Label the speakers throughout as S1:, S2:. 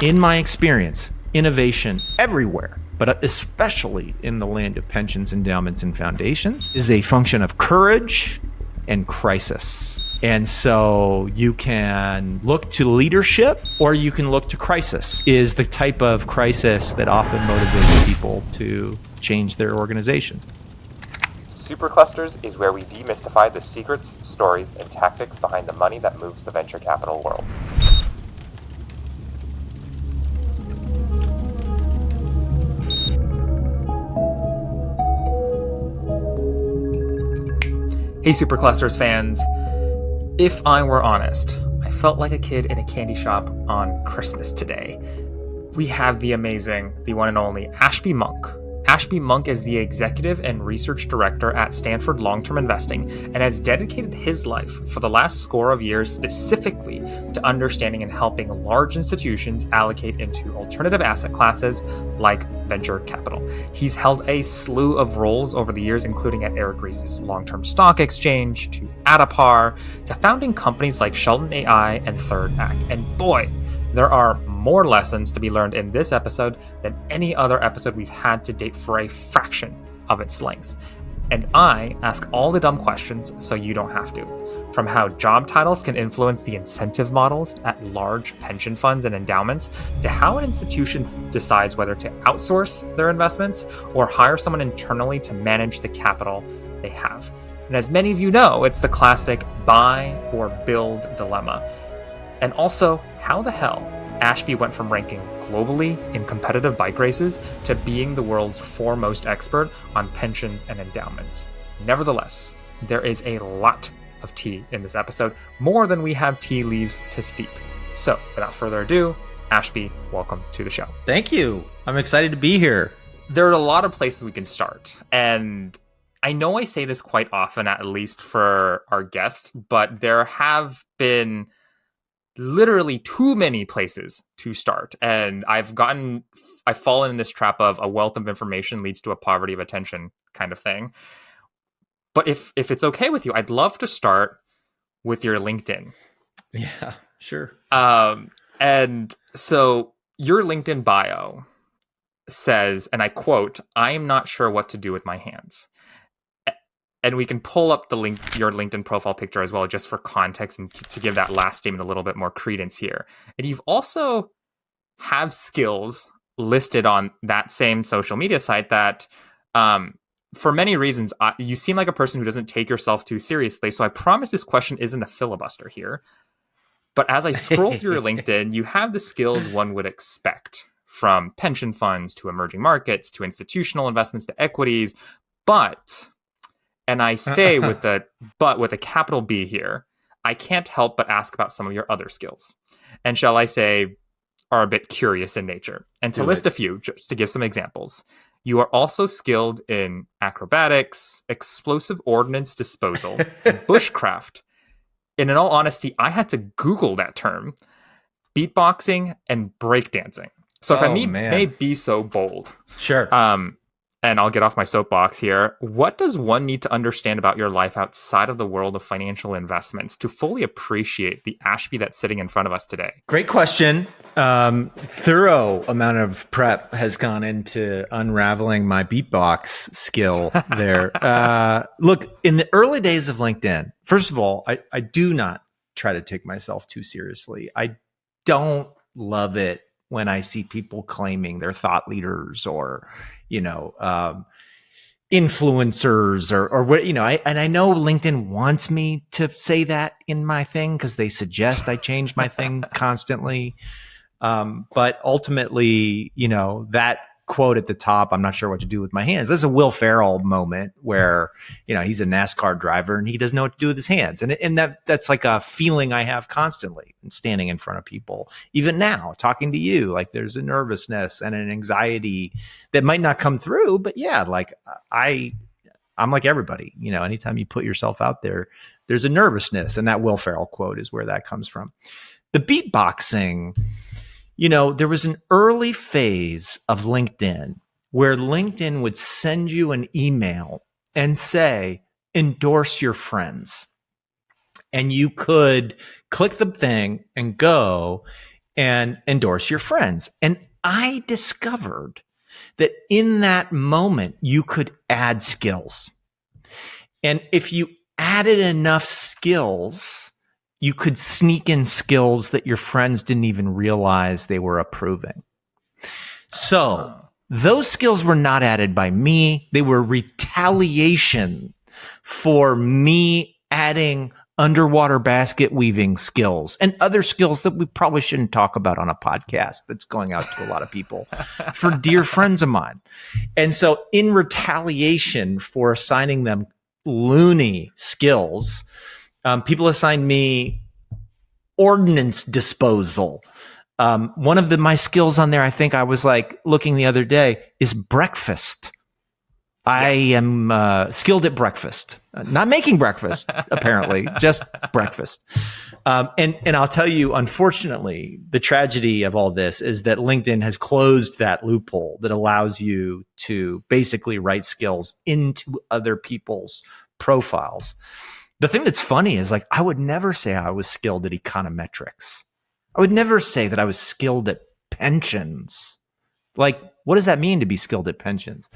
S1: In my experience, innovation everywhere, but especially in the land of pensions, endowments, and foundations, is a function of courage and crisis. And so you can look to leadership or you can look to crisis, is the type of crisis that often motivates people to change their organization.
S2: Superclusters is where we demystify the secrets, stories, and tactics behind the money that moves the venture capital world.
S3: Hey Superclusters fans, if I were honest, I felt like a kid in a candy shop on Christmas today. We have the amazing, the one and only Ashby Monk. Ashby Monk is the executive and research director at Stanford Long-Term Investing and has dedicated his life for the last score of years specifically to understanding and helping large institutions allocate into alternative asset classes like venture capital. He's held a slew of roles over the years, including at Eric Ries's long-term stock exchange, to Addepar, to founding companies like SheltonAI and ThirdAct. And boy, there are more lessons to be learned in this episode than any other episode we've had to date for a fraction of its length. And I ask all the dumb questions so you don't have to. From how job titles can influence the incentive models at large pension funds and endowments, to how an institution decides whether to outsource their investments or hire someone internally to manage the capital they have. And as many of you know, it's the classic buy or build dilemma. And also, how the hell Ashby went from ranking globally in competitive bike races to being the world's foremost expert on pensions and endowments. Nevertheless, there is a lot of tea in this episode, more than we have tea leaves to steep. So, without further ado, Ashby, welcome to the show.
S1: Thank you. I'm excited to be here.
S3: There are a lot of places we can start, and I know I say this quite often, at least for our guests, but there have been literally too many places to start. And I've fallen in this trap of a wealth of information leads to a poverty of attention kind of thing. But if it's okay with you, I'd love to start with your LinkedIn.
S1: Yeah, sure.
S3: And so your LinkedIn bio says, and I quote, "I am not sure what to do with my hands." And we can pull up your LinkedIn profile picture as well, just for context and to give that last statement a little bit more credence here. And you've also have skills listed on that same social media site that, for many reasons, you seem like a person who doesn't take yourself too seriously. So I promise this question isn't a filibuster here. But as I scroll through your LinkedIn, you have the skills one would expect, from pension funds to emerging markets to institutional investments to equities. But, and I say with a capital B here, I can't help but ask about some of your other skills. And shall I say, are a bit curious in nature. And to list a few, just to give some examples, you are also skilled in acrobatics, explosive ordnance disposal, bushcraft. And in all honesty, I had to Google that term, beatboxing and breakdancing. So if I may be so bold.
S1: Sure.
S3: And I'll get off my soapbox here. What does one need to understand about your life outside of the world of financial investments to fully appreciate the Ashby that's sitting in front of us today?
S1: Great question. Thorough amount of prep has gone into unraveling my beatbox skill there. Look, in the early days of LinkedIn, first of all, I do not try to take myself too seriously. I don't love it when I see people claiming they're thought leaders or, influencers or what, and I know LinkedIn wants me to say that in my thing because they suggest I change my thing constantly. But ultimately, that quote at the top, "I'm not sure what to do with my hands." That's a Will Ferrell moment where, he's a NASCAR driver and he doesn't know what to do with his hands. And that's like a feeling I have constantly standing in front of people. Even now, talking to you, like there's a nervousness and an anxiety that might not come through. But yeah, like I'm like everybody, anytime you put yourself out there, there's a nervousness. And that Will Ferrell quote is where that comes from. The beatboxing, there was an early phase of LinkedIn where LinkedIn would send you an email and say, endorse your friends. And you could click the thing and go and endorse your friends. And I discovered that in that moment, you could add skills. And if you added enough skills, you could sneak in skills that your friends didn't even realize they were approving. So those skills were not added by me. They were retaliation for me adding underwater basket weaving skills and other skills that we probably shouldn't talk about on a podcast that's going out to a lot of people for dear friends of mine. And so in retaliation for assigning them loony skills, people assigned me ordnance disposal. One of my skills on there, I think I was like looking the other day, is breakfast. I am skilled at breakfast, not making breakfast, apparently, just breakfast. And I'll tell you, unfortunately, the tragedy of all this is that LinkedIn has closed that loophole that allows you to basically write skills into other people's profiles. The thing that's funny is, like, I would never say I was skilled at econometrics. I would never say that I was skilled at pensions. Like, what does that mean to be skilled at pensions?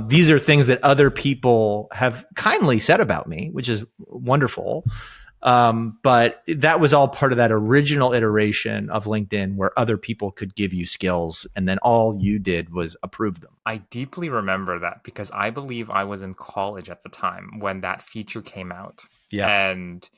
S1: These are things that other people have kindly said about me, which is wonderful. But that was all part of that original iteration of LinkedIn where other people could give you skills and then all you did was approve them.
S3: I deeply remember that because I believe I was in college at the time when that feature came out.
S1: Yeah.
S3: And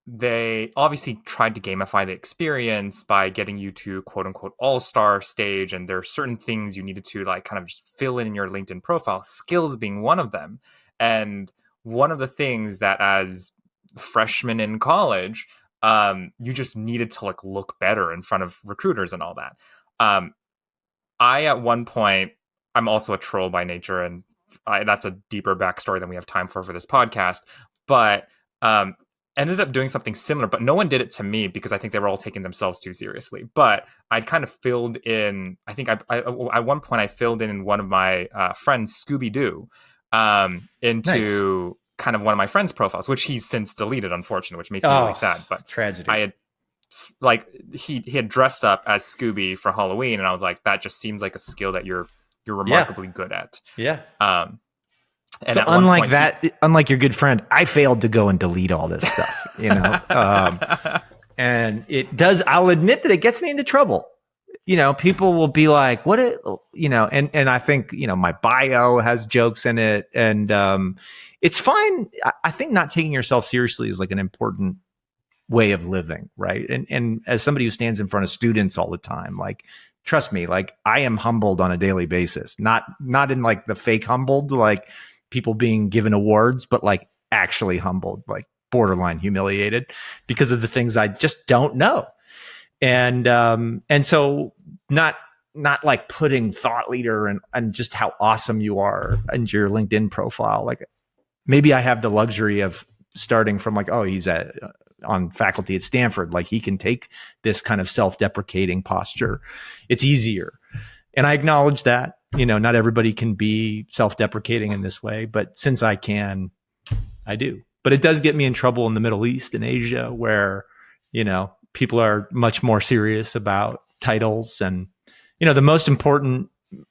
S3: they obviously tried to gamify the experience by getting you to quote unquote all-star stage. And there are certain things you needed to like kind of just fill in your LinkedIn profile, skills being one of them. And one of the things that as freshmen in college, you just needed to like look better in front of recruiters and all that. I, at one point, I'm also a troll by nature, and that's a deeper backstory than we have time for this podcast. But ended up doing something similar, but no one did it to me because I think they were all taking themselves too seriously. But I'd kind of filled in, I think I at one point I filled in one of my friends, Scooby-Doo, into kind of one of my friends' profiles, which he's since deleted, unfortunately, which makes me really sad. But
S1: tragedy.
S3: I had, like, he had dressed up as Scooby for Halloween, and I was like, that just seems like a skill that you're remarkably good at.
S1: Yeah.
S3: And
S1: so unlike unlike your good friend, I failed to go and delete all this stuff, you know? And it does, I'll admit that it gets me into trouble. You know, people will be like, and I think, my bio has jokes in it, and it's fine. I think not taking yourself seriously is like an important way of living, right? And as somebody who stands in front of students all the time, like, trust me, like, I am humbled on a daily basis, not in like the fake humbled, like people being given awards, but like actually humbled, like borderline humiliated because of the things I just don't know. And so not like putting thought leader and just how awesome you are into your LinkedIn profile. Like, maybe I have the luxury of starting from like, oh, he's on faculty at Stanford. Like, he can take this kind of self-deprecating posture. It's easier. And I acknowledge that, not everybody can be self-deprecating in this way, but since I can, I do. But it does get me in trouble in the Middle East and Asia where, people are much more serious about titles. And,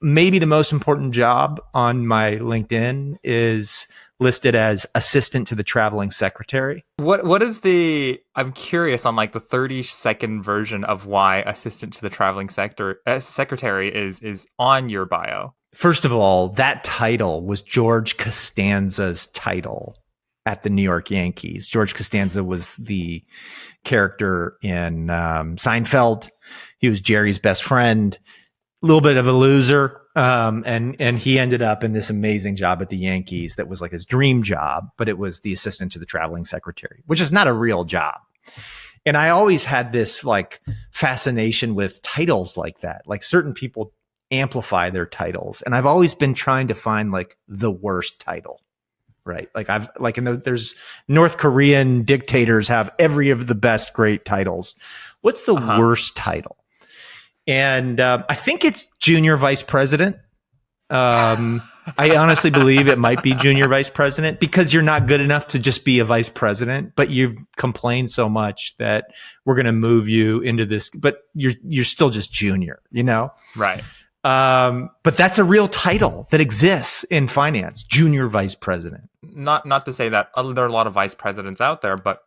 S1: maybe the most important job on my LinkedIn is listed as assistant to the traveling secretary.
S3: What is I'm curious on like the 30-second version of why assistant to the traveling secretary is on your bio.
S1: First of all, that title was George Costanza's title at the New York Yankees. George Costanza was the character in Seinfeld. He was Jerry's best friend, a little bit of a loser. And he ended up in this amazing job at the Yankees that was like his dream job, but it was the assistant to the traveling secretary, which is not a real job. And I always had this like fascination with titles like that. Like, certain people amplify their titles, and I've always been trying to find like the worst title, right? Like, there's North Korean dictators have every of the best great titles. What's the worst title? And I think it's junior vice president. I honestly believe it might be junior vice president because you're not good enough to just be a vice president, but you've complained so much that we're going to move you into this, but you're still just junior,
S3: Right.
S1: But that's a real title that exists in finance, junior vice president.
S3: Not to say that there are a lot of vice presidents out there, but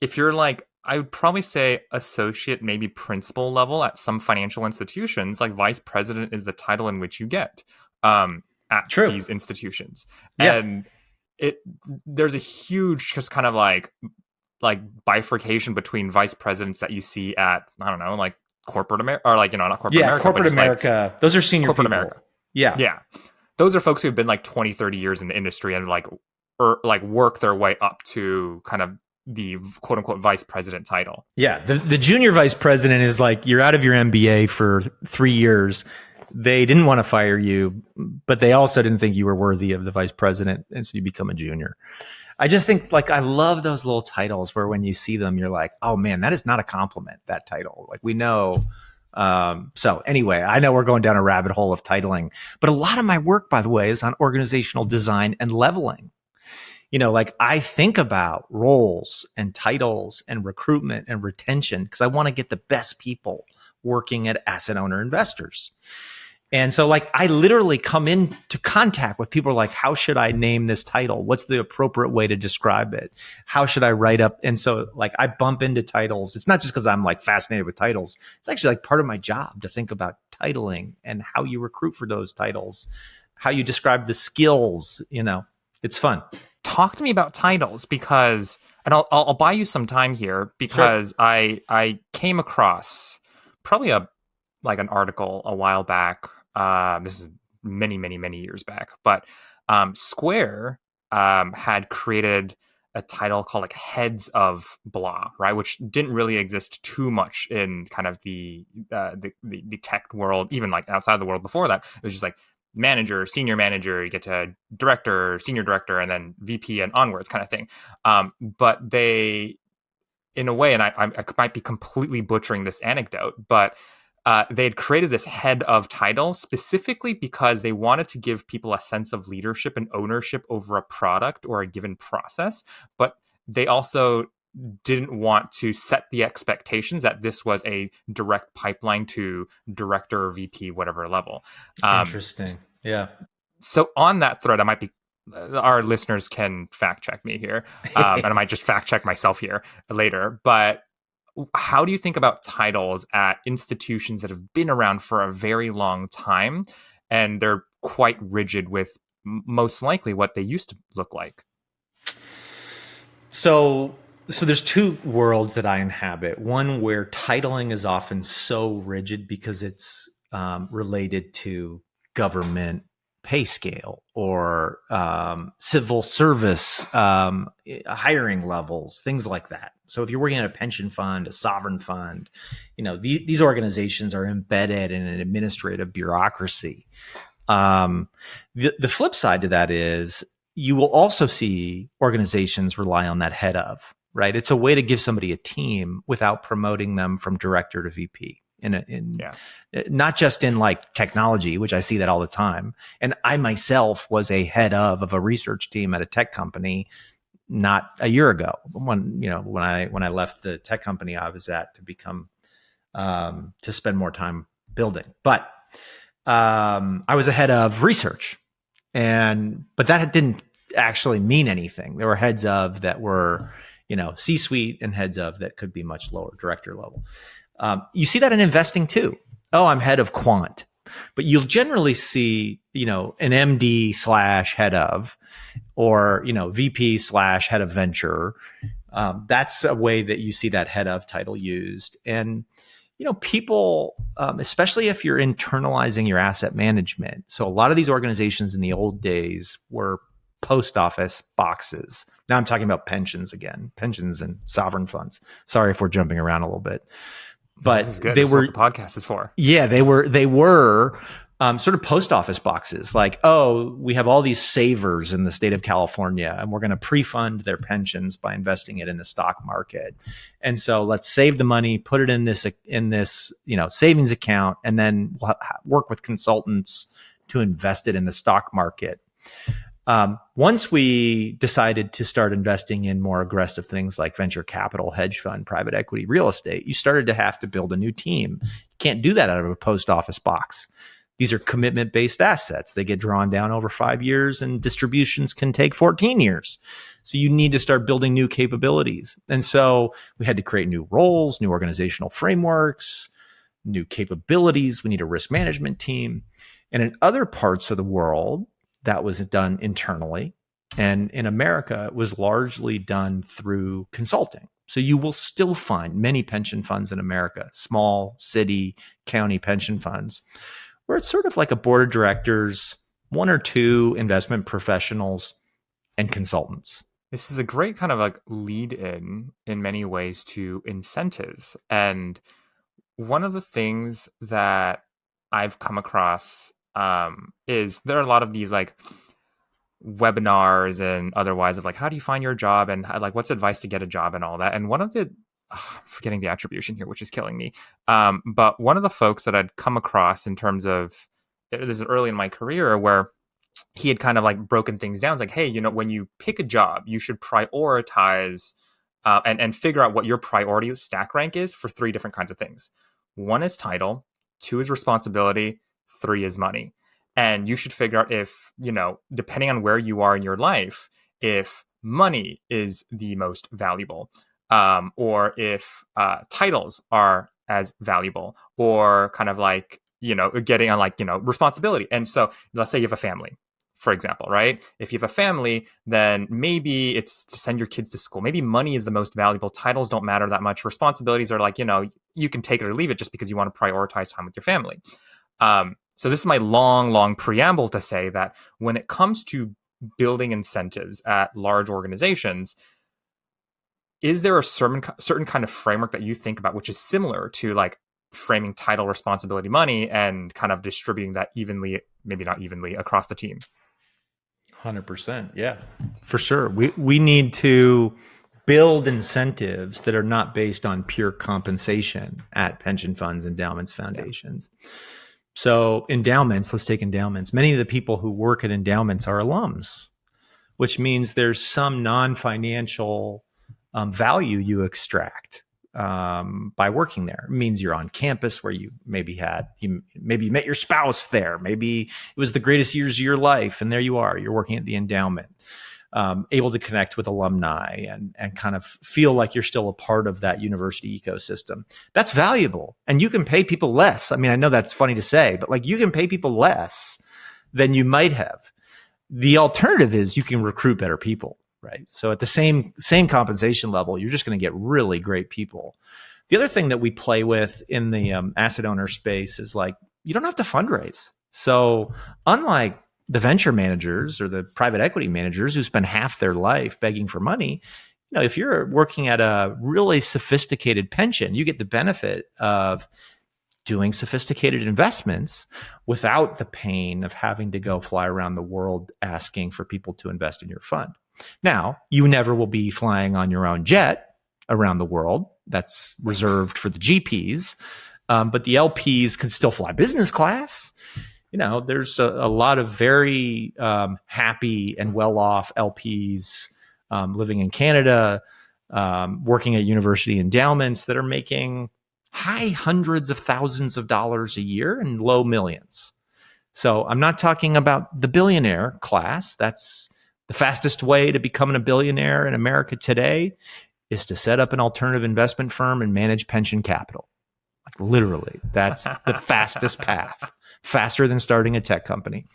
S3: if you're like, I would probably say associate, maybe principal level at some financial institutions, like vice president is the title in which you get at
S1: True.
S3: these institutions.
S1: Yeah.
S3: And there's a huge just kind of like bifurcation between vice presidents that you see at, I don't know, like corporate America, or like, not corporate America.
S1: Corporate
S3: America.
S1: Those are senior
S3: corporate
S1: people.
S3: America.
S1: Yeah.
S3: Yeah. Those are folks who've been like 20, 30 years in the industry and work their way up to kind of the quote unquote vice president title.
S1: Yeah. The junior vice president is like, you're out of your MBA for 3 years. They didn't want to fire you, but they also didn't think you were worthy of the vice president. And so you become a junior. I just think I love those little titles where when you see them, you're like, oh man, that is not a compliment, that title. Like we know. So anyway, I know we're going down a rabbit hole of titling, but a lot of my work, by the way, is on organizational design and leveling. I think about roles and titles and recruitment and retention because I want to get the best people working at asset owner investors. And so I literally come into contact with people like, how should I name this title? What's the appropriate way to describe it? How should I write up? And so I bump into titles. It's not just because I'm fascinated with titles. It's actually part of my job to think about titling and how you recruit for those titles, how you describe the skills, it's fun.
S3: Talk to me about titles because, and I'll buy you some time here because sure. I came across probably an article a while back. This is many, many, many years back, but Square had created a title called Heads of Blah, right? Which didn't really exist too much in kind of the tech world, even outside the world before that. It was just manager, senior manager, you get to director, senior director, and then VP and onwards kind of thing. But they, in a way, and I might be completely butchering this anecdote, but they had created this head of title specifically because they wanted to give people a sense of leadership and ownership over a product or a given process. But they also didn't want to set the expectations that this was a direct pipeline to director or VP, whatever level.
S1: Interesting. Yeah.
S3: So on that thread, our listeners can fact check me here, and I might just fact check myself here later. But how do you think about titles at institutions that have been around for a very long time, and they're quite rigid with most likely what they used to look like?
S1: So there's two worlds that I inhabit. One where titling is often so rigid because it's related to government pay scale or civil service hiring levels, things like that. So if you're working at a pension fund, a sovereign fund, these organizations are embedded in an administrative bureaucracy. The flip side to that is you will also see organizations rely on that head of, right? It's a way to give somebody a team without promoting them from director to VP. Not just in technology, which I see that all the time. And I myself was a head of a research team at a tech company not a year ago when I left the tech company I was at to become to spend more time building. But I was a head of research, but that didn't actually mean anything. There were heads of that were C-suite and heads of that could be much lower, director level. You see that in investing too. Oh, I'm head of quant, but you'll generally see, an MD / head of, or, VP / head of venture. That's a way that you see that head of title used. And, people, especially if you're internalizing your asset management. So a lot of these organizations in the old days were post office boxes. Now I'm talking about pensions again, pensions and sovereign funds. Sorry if we're jumping around a little bit. But
S3: they were, what the podcast is for.
S1: Yeah, they were sort of post office boxes. We have all these savers in the state of California, and we're going to pre-fund their pensions by investing it in the stock market. And so let's save the money, put it in this savings account, and then we'll work with consultants to invest it in the stock market. Once we decided to start investing in more aggressive things like venture capital, hedge fund, private equity, real estate, you started to have to build a new team. You can't do that out of a post office box. These are commitment-based assets. They get drawn down over 5 years, and distributions can take 14 years. So you need to start building new capabilities. And so we had to create new roles, new organizational frameworks, new capabilities. We need a risk management team. And in other parts of the world, that was done internally. And in America, it was largely done through consulting. So you will still find many pension funds in America, small city, county pension funds, where it's sort of like a board of directors, 1 or 2 investment professionals, and consultants.
S3: This is a great kind of like lead in many ways to incentives. And one of the things that I've come across is there are a lot of these like webinars and otherwise of like, how do you find your job and like what's advice to get a job and all that. And one of the, I'm forgetting the attribution here, which is killing me. But one of the folks that I'd come across in terms of, this is early in my career where he had kind of like broken things down. It's like, hey, you know, when you pick a job, you should prioritize and figure out what your priority stack rank is for 3 different kinds of things. 1 is title, 2 is responsibility, 3 is money. And you should figure out if, you know, depending on where you are in your life, if money is the most valuable, or if titles are as valuable, or kind of like, you know, getting on like, you know, responsibility. And so let's say you have a family, for example, right? If you have a family, then maybe it's to send your kids to school. Maybe money is the most valuable. Titles don't matter that much. Responsibilities are like, you know, you can take it or leave it just because you want to prioritize time with your family. So this is my long preamble to say that when it comes to building incentives at large organizations, is there a certain kind of framework that you think about, which is similar to like framing title, responsibility, money, and kind of distributing that evenly, maybe not evenly, across the team?
S1: 100%. Yeah, for sure. We need to build incentives that are not based on pure compensation at pension funds, endowments, foundations. Yeah. So endowments, let's take endowments. Many of the people who work at endowments are alums, which means there's some non-financial value you extract by working there. It means you're on campus where you maybe met your spouse there. Maybe it was the greatest years of your life, and there you are. You're working at the endowment, able to connect with alumni and kind of feel like you're still a part of that university ecosystem. That's valuable, and you can pay people less. I mean, I know that's funny to say, but like you can pay people less than you might have. The alternative is you can recruit better people. Right. So at the same compensation level, you're just going to get really great people. The other thing that we play with in the asset owner space is like, you don't have to fundraise. So unlike the venture managers or the private equity managers who spend half their life begging for money, you know, if you're working at a really sophisticated pension, you get the benefit of doing sophisticated investments without the pain of having to go fly around the world asking for people to invest in your fund. Now, you never will be flying on your own jet around the world. That's reserved for the GPs. But the LPs can still fly business class. You know, there's a lot of very happy and well-off LPs living in Canada, working at university endowments that are making high hundreds of thousands of dollars a year and low millions. So I'm not talking about the billionaire class. That's the fastest way to becoming a billionaire in America today is to set up an alternative investment firm and manage pension capital. Like literally, that's the fastest path, faster than starting a tech company.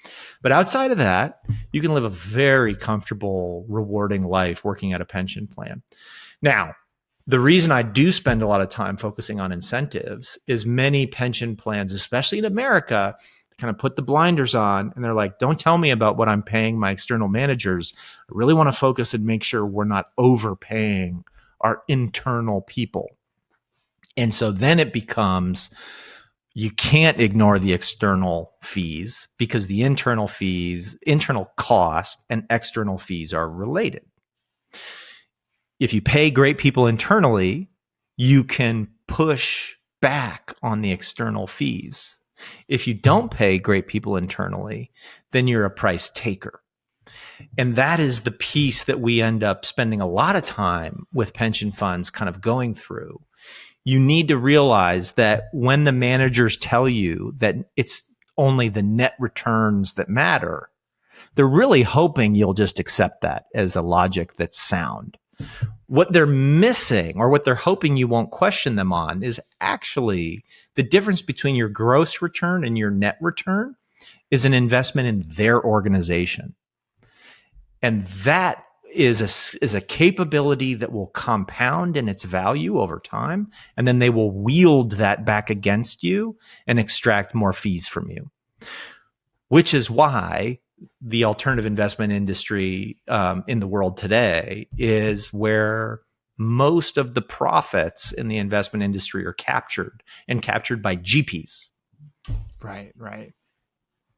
S1: But outside of that, you can live a very comfortable, rewarding life working at a pension plan. Now, the reason I do spend a lot of time focusing on incentives is many pension plans, especially in America, kind of put the blinders on and they're like, don't tell me about what I'm paying my external managers. I really want to focus and make sure we're not overpaying our internal people. And so then it becomes, you can't ignore the external fees because the internal fees, internal cost and external fees are related. If you pay great people internally, you can push back on the external fees If you don't pay great people internally, then you're a price taker. And that is the piece that we end up spending a lot of time with pension funds kind of going through. You need to realize that when the managers tell you that it's only the net returns that matter, they're really hoping you'll just accept that as a logic that's sound. What they're missing, or what they're hoping you won't question them on, is actually the difference between your gross return and your net return is an investment in their organization. And that is a capability that will compound in its value over time. And then they will wield that back against you and extract more fees from you, which is why the alternative investment industry in the world today is where most of the profits in the investment industry are captured, and captured by GPs.
S3: Right.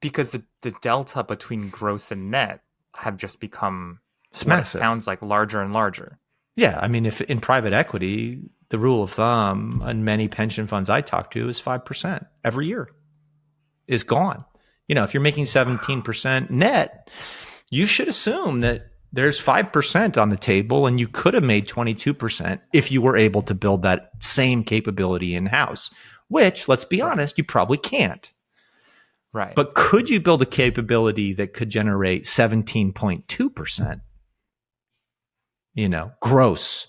S3: Because the delta between gross and net have just become, what it sounds like, larger and larger.
S1: Yeah. I mean, if in private equity, the rule of thumb on many pension funds I talk to is 5% every year is gone. If you're making 17% net, you should assume that there's 5% on the table, and you could have made 22% if you were able to build that same capability in-house, which, let's be honest, you probably can't.
S3: Right.
S1: But could you build a capability that could generate 17.2%, gross?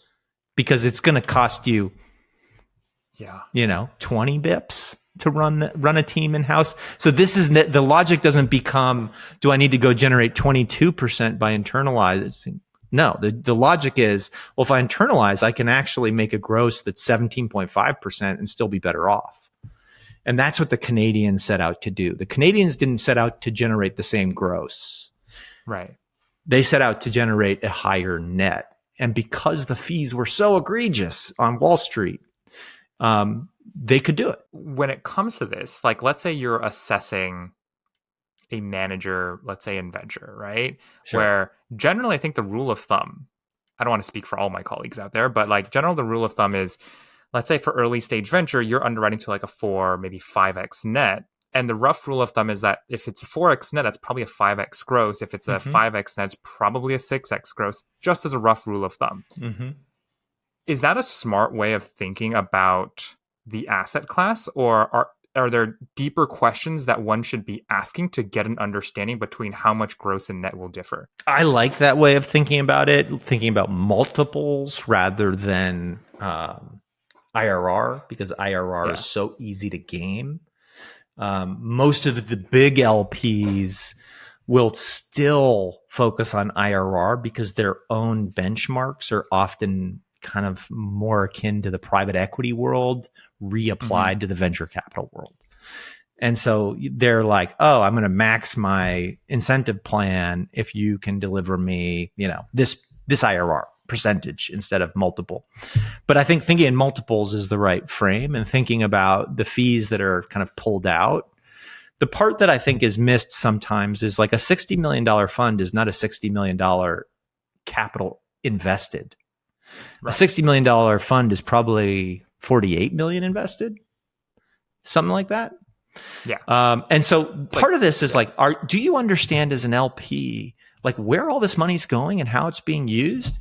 S1: Because it's going to cost you, 20 bips to run a team in-house. So this is the logic doesn't become, do I need to go generate 22% by internalizing? No, the logic is, well, if I internalize, I can actually make a gross that's 17.5% and still be better off. And that's what the Canadians set out to do. The Canadians didn't set out to generate the same gross.
S3: Right.
S1: They set out to generate a higher net. And because the fees were so egregious on Wall Street, they could do it.
S3: When it comes to this, like, let's say you're assessing a manager, let's say in venture, right?
S1: Sure.
S3: Where generally, I think the rule of thumb, I don't want to speak for all my colleagues out there, but like general, the rule of thumb is, let's say for early stage venture, you're underwriting to like a 4, maybe 5x net. And the rough rule of thumb is that if it's a 4x net, that's probably a 5x gross. If it's a 5x net, it's probably a 6x gross, just as a rough rule of thumb.
S1: Mm-hmm.
S3: Is that a smart way of thinking about the asset class, or are there deeper questions that one should be asking to get an understanding between how much gross and net will differ?
S1: I like that way of thinking about it, thinking about multiples rather than IRR, because IRR is so easy to game. Most of the big LPs will still focus on IRR because their own benchmarks are often kind of more akin to the private equity world reapplied to the venture capital world. And so they're like, oh, I'm going to max my incentive plan if you can deliver me, this IRR percentage instead of multiple. But I think thinking in multiples is the right frame, and thinking about the fees that are kind of pulled out. The part that I think is missed sometimes is like a $60 million fund is not a $60 million capital invested. Right. A $60 million fund is probably 48 million invested, something like that.
S3: Yeah.
S1: And so part of this is do you understand as an LP, like where all this money's going and how it's being used?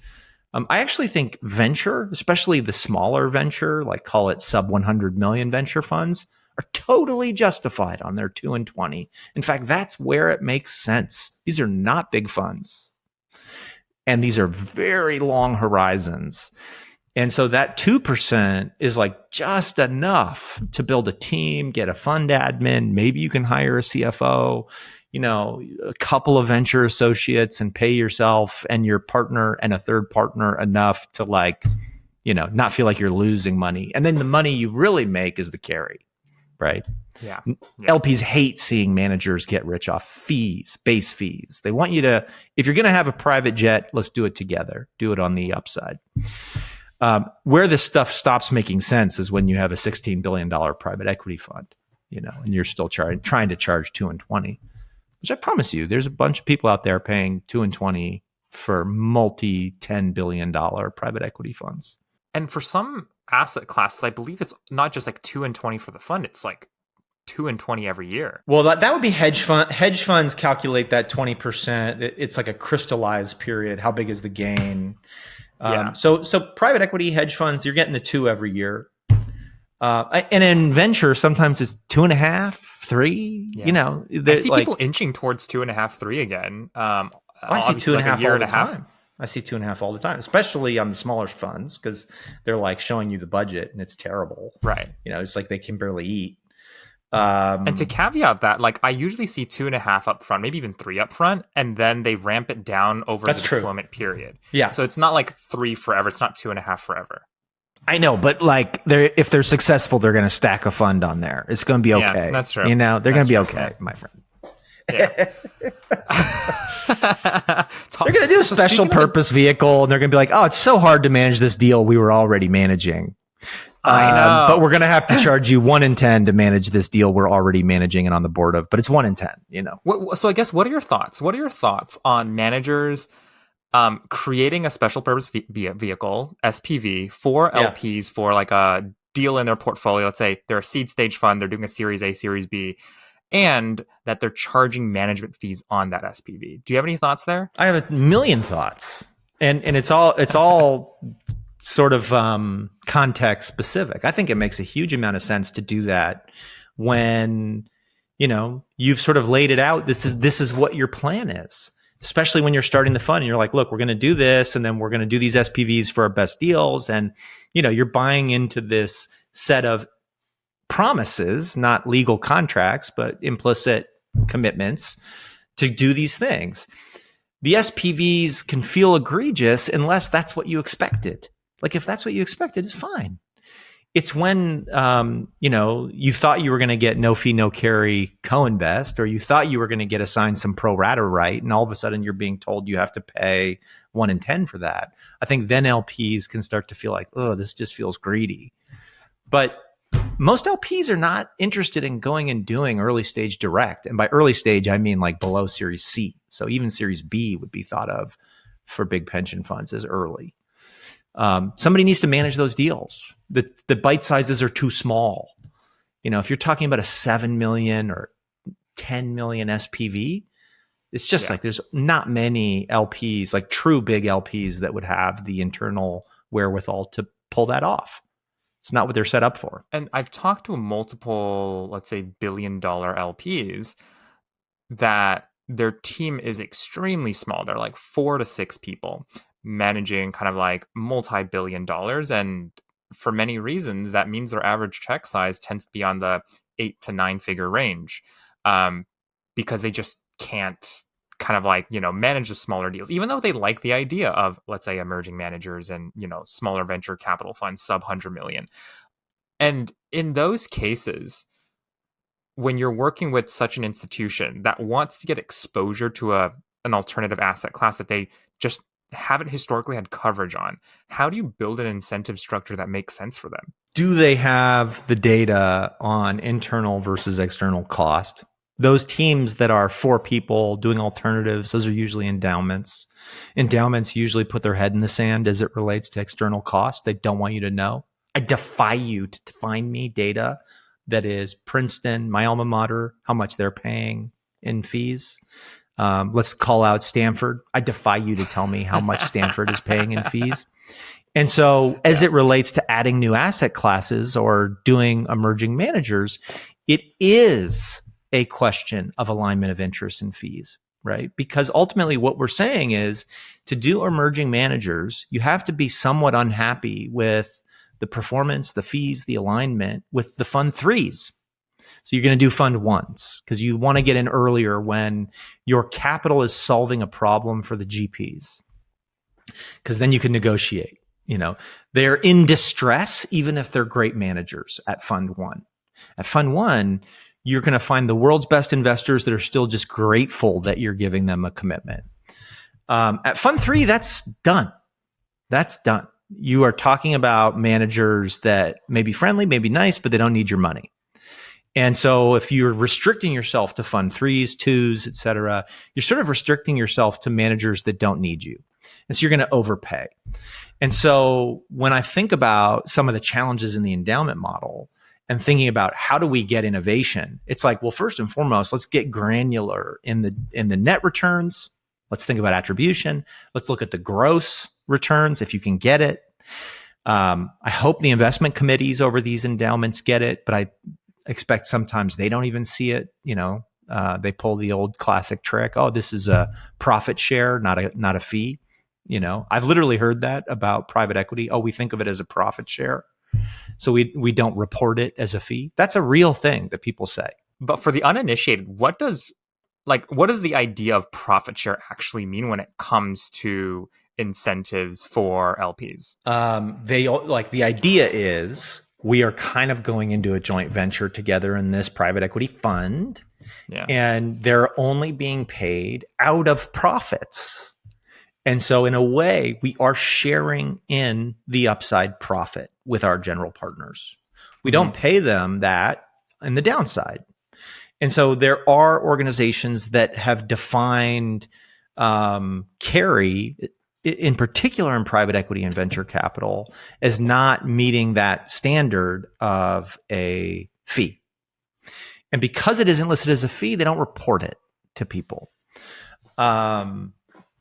S1: I actually think venture, especially the smaller venture, like call it sub 100 million venture funds, are totally justified on their 2 and 20. In fact, that's where it makes sense. These are not big funds. And these are very long horizons. And so that 2% is like just enough to build a team, get a fund admin. Maybe you can hire a CFO, a couple of venture associates, and pay yourself and your partner and a third partner enough to not feel like you're losing money. And then the money you really make is the carry, right?
S3: Yeah.
S1: LPs hate seeing managers get rich off fees, base fees. They want you to, if you're going to have a private jet, let's do it together. Do it on the upside. Where this stuff stops making sense is when you have a $16 billion private equity fund, and you're still trying to charge 2 and 20, which I promise you, there's a bunch of people out there paying 2 and 20 for multi-$10 billion private equity funds.
S3: And for some asset classes, I believe it's not just like 2 and 20 for the fund. It's like 2 and 20 every year.
S1: Well, that would be hedge fund. Hedge funds calculate that 20%. It's like a crystallized period. How big is the gain? So private equity hedge funds, you're getting the 2 every year. And in venture, sometimes it's 2.5, 3.
S3: Yeah.
S1: You know,
S3: I see people inching towards 2.5, 3 again.
S1: I see 2.5 all the time. I see 2.5 all the time, especially on the smaller funds, because they're like showing you the budget and it's terrible.
S3: Right.
S1: You know, it's like they can barely eat.
S3: And to caveat that, like I usually see 2.5 up front, maybe even 3 up front, and then they ramp it down over the deployment period.
S1: Yeah.
S3: So it's not like 3 forever. It's not 2.5 forever.
S1: I know, but like if they're successful, they're going to stack a fund on there. It's going to be okay.
S3: Yeah, that's true.
S1: You know, they're going to be okay, my friend.
S3: Yeah.
S1: They're going to do a special purpose vehicle, and they're going to be like, oh, it's so hard to manage this deal we were already managing.
S3: I know.
S1: But we're going to have to charge you 1 in 10 to manage this deal we're already managing and on the board of, but it's 1 in 10, you know?
S3: So I guess, what are your thoughts? What are your thoughts on managers creating a special purpose vehicle, SPV, for LPs for like a deal in their portfolio? Let's say they're a seed stage fund, they're doing a Series A, Series B, and that they're charging management fees on that SPV. Do you have any thoughts there?
S1: I have a million thoughts, and it's all sort of context specific. I think it makes a huge amount of sense to do that when, you know, you've sort of laid it out. This is what your plan is, especially when you're starting the fund and you're like, look, we're going to do this, and then we're going to do these SPVs for our best deals. And, you know, you're buying into this set of promises, not legal contracts, but implicit commitments to do these things. The SPVs can feel egregious unless that's what you expected. Like if that's what you expected, it's fine. It's when, you know, you thought you were going to get no fee, no carry co-invest, or you thought you were going to get assigned some pro rata right, and all of a sudden you're being told you have to pay 1 in 10 for that. I think then LPs can start to feel like, oh, this just feels greedy. But most LPs are not interested in going and doing early stage direct. And by early stage, I mean like below Series C. So even Series B would be thought of for big pension funds as early. Somebody needs to manage those deals. The bite sizes are too small. You know, if you're talking about a 7 million or 10 million SPV, it's just like there's not many LPs, like true big LPs, that would have the internal wherewithal to pull that off. It's not what they're set up for.
S3: And I've talked to multiple, let's say, billion-dollar LPs that their team is extremely small. They're like 4 to 6 people managing kind of like multi-billion dollars. And for many reasons, that means their average check size tends to be on the 8 to 9 figure range, because they just can't kind of like, you know, manage the smaller deals, even though they like the idea of, let's say, emerging managers and, you know, smaller venture capital funds, sub 100 million. And in those cases, when you're working with such an institution that wants to get exposure to an alternative asset class that they just haven't historically had coverage on, how do you build an incentive structure that makes sense for them?
S1: Do they have the data on internal versus external cost? Those teams that are 4 people doing alternatives, those are usually endowments. Endowments usually put their head in the sand as it relates to external cost. They don't want you to know. I defy you to find me data that is Princeton, my alma mater, how much they're paying in fees. Let's call out Stanford. I defy you to tell me how much Stanford is paying in fees. And so as it relates to adding new asset classes or doing emerging managers, it is a question of alignment of interest and fees, right? Because ultimately what we're saying is to do emerging managers, you have to be somewhat unhappy with the performance, the fees, the alignment with the fund threes. So you're going to do fund ones because you want to get in earlier when your capital is solving a problem for the GPs, because then you can negotiate. You know, they're in distress, even if they're great managers at fund one. At fund one, you're going to find the world's best investors that are still just grateful that you're giving them a commitment. At fund three, that's done. That's done. You are talking about managers that may be friendly, may be nice, but they don't need your money. And so if you're restricting yourself to fund threes, twos, et cetera, you're sort of restricting yourself to managers that don't need you. And so you're going to overpay. And so when I think about some of the challenges in the endowment model, and thinking about how do we get innovation, it's like, well, first and foremost, let's get granular in the net returns. Let's think about attribution. Let's look at the gross returns if you can get it. I hope the investment committees over these endowments get it, but I expect sometimes they don't even see it. They pull the old classic trick. Oh, this is a profit share, not a fee. I've literally heard that about private equity. Oh, we think of it as a profit share, so we don't report it as a fee. That's a real thing that people say.
S3: But for the uninitiated, what does the idea of profit share actually mean when it comes to incentives for LPs?
S1: The idea is we are kind of going into a joint venture together in this private equity fund, and they're only being paid out of profits. And so in a way, we are sharing in the upside profit with our general partners. We don't pay them that in the downside. And so there are organizations that have defined carry, in particular in private equity and venture capital, as not meeting that standard of a fee. And because it isn't listed as a fee, they don't report it to people.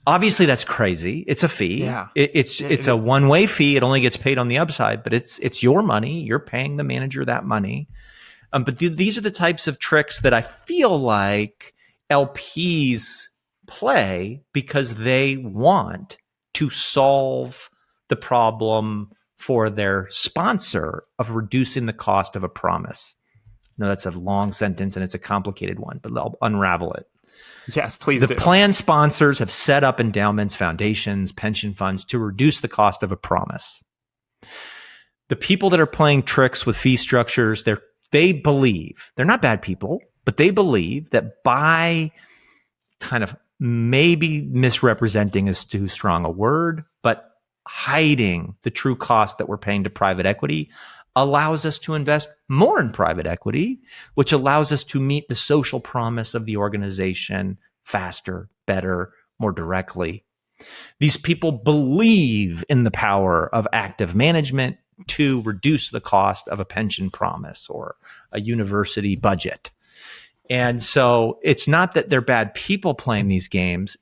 S1: Obviously, that's crazy. It's a fee.
S3: Yeah.
S1: It's a one-way fee. It only gets paid on the upside, but it's your money. You're paying the manager that money. But these are the types of tricks that I feel like LPs play because they want to solve the problem for their sponsor of reducing the cost of a promise. No, that's a long sentence and it's a complicated one, but I'll unravel it.
S3: Yes, please
S1: do.
S3: The
S1: plan sponsors have set up endowments, foundations, pension funds to reduce the cost of a promise. The people that are playing tricks with fee structures, they believe, they're not bad people, but they believe that by kind of maybe misrepresenting is too strong a word, but hiding the true cost that we're paying to private equity allows us to invest more in private equity, which allows us to meet the social promise of the organization faster, better, more directly. These people believe in the power of active management to reduce the cost of a pension promise or a university budget. And so it's not that they're bad people playing these games.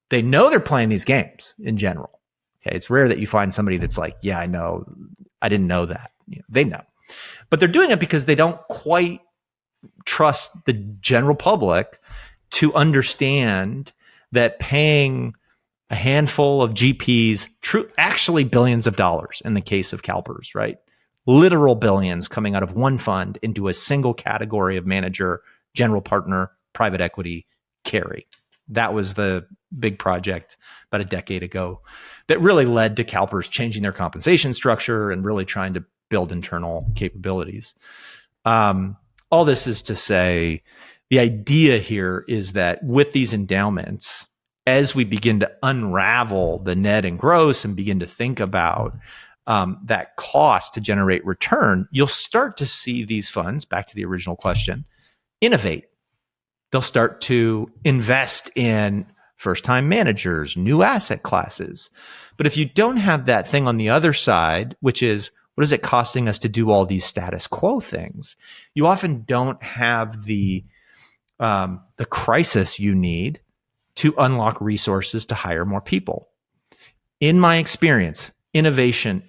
S1: They know they're playing these games in general. Okay, it's rare that you find somebody that's like, yeah, I know, I didn't know that. They know, but they're doing it because they don't quite trust the general public to understand that paying a handful of GPs, actually billions of dollars in the case of CalPERS, right? Literal billions coming out of one fund into a single category of manager, general partner, private equity, carry. That was the big project about a decade ago that really led to CalPERS changing their compensation structure and really trying to build internal capabilities. All this is to say, the idea here is that with these endowments, as we begin to unravel the net and gross and begin to think about that cost to generate return, you'll start to see these funds, back to the original question, innovate. They'll start to invest in first-time managers, new asset classes. But if you don't have that thing on the other side, which is, what is it costing us to do all these status quo things? You often don't have the crisis you need to unlock resources to hire more people. In my experience, innovation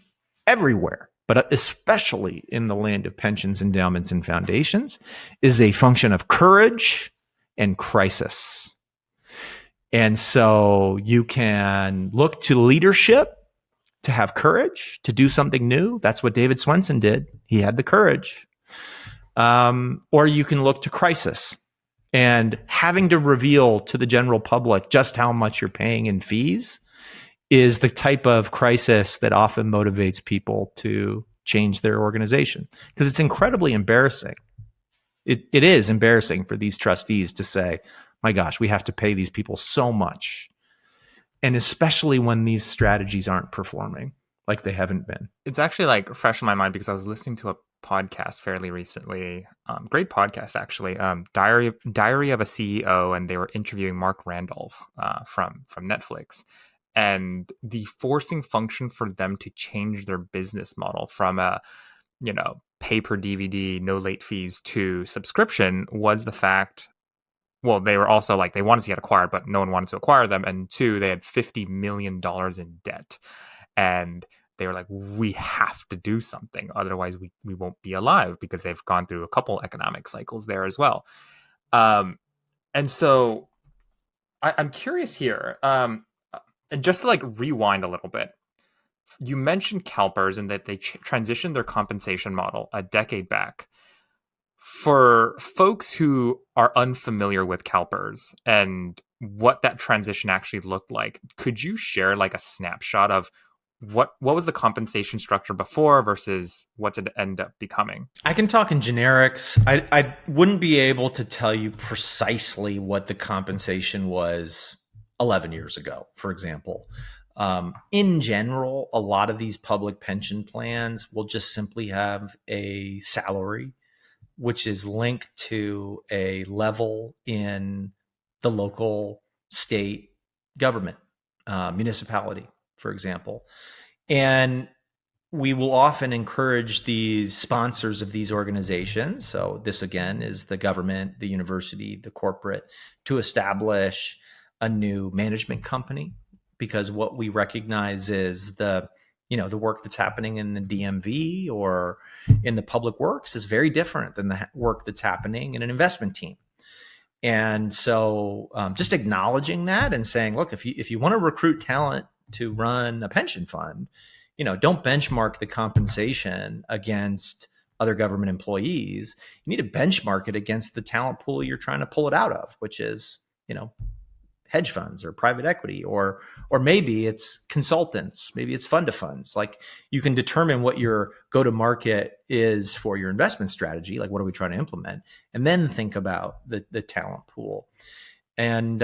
S1: everywhere, but especially in the land of pensions, endowments, and foundations, is a function of courage and crisis. And so you can look to leadership to have courage to do something new. That's what David Swenson did. He had the courage. Or you can look to crisis and having to reveal to the general public just how much you're paying in fees is the type of crisis that often motivates people to change their organization, because it's incredibly embarrassing. It is embarrassing for these trustees to say, my gosh, we have to pay these people so much. And especially when these strategies aren't performing like they haven't been.
S3: It's actually like fresh in my mind because I was listening to a podcast fairly recently. Great podcast, actually. Diary of a CEO, and they were interviewing Mark Randolph from Netflix. And the forcing function for them to change their business model from a pay per DVD, no late fees to subscription was the fact, well, they were also like, they wanted to get acquired, but no one wanted to acquire them. And two, they had $50 million in debt. And they were like, we have to do something. Otherwise, we won't be alive, because they've gone through a couple economic cycles there as well. And so I'm curious here, and just to like rewind a little bit, you mentioned CalPERS and that they transitioned their compensation model a decade back. For folks who are unfamiliar with CalPERS and what that transition actually looked like, could you share like a snapshot of what was the compensation structure before versus what did it end up becoming?
S1: I can talk in generics. I wouldn't be able to tell you precisely what the compensation was 11 years ago, for example. In general, a lot of these public pension plans will just simply have a salary, which is linked to a level in the local state government, municipality, for example. And we will often encourage these sponsors of these organizations. So this, again, is the government, the university, the corporate, to establish a new management company, because what we recognize is the work that's happening in the DMV or in the public works is very different than the work that's happening in an investment team. And so just acknowledging that and saying, look, if you want to recruit talent to run a pension fund, don't benchmark the compensation against other government employees. You need to benchmark it against the talent pool you're trying to pull it out of, which is, hedge funds or private equity, or maybe it's consultants, maybe it's fund of funds. Like, you can determine what your go-to-market is for your investment strategy, like what are we trying to implement, and then think about the talent pool. And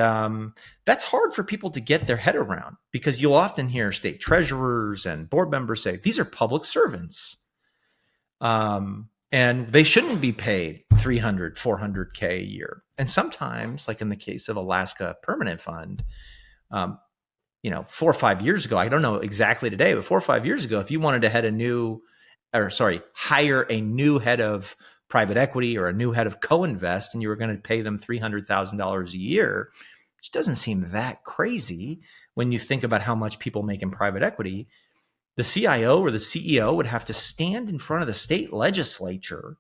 S1: that's hard for people to get their head around, because you'll often hear state treasurers and board members say, these are public servants. And they shouldn't be paid $300,000, $400,000 a year. And sometimes, like in the case of Alaska Permanent Fund, 4 or 5 years ago, I don't know exactly today, but 4 or 5 years ago, if you wanted to hire a new head of private equity or a new head of co-invest, and you were going to pay them $300,000 a year, which doesn't seem that crazy when you think about how much people make in private equity. The CIO or the CEO would have to stand in front of the state legislature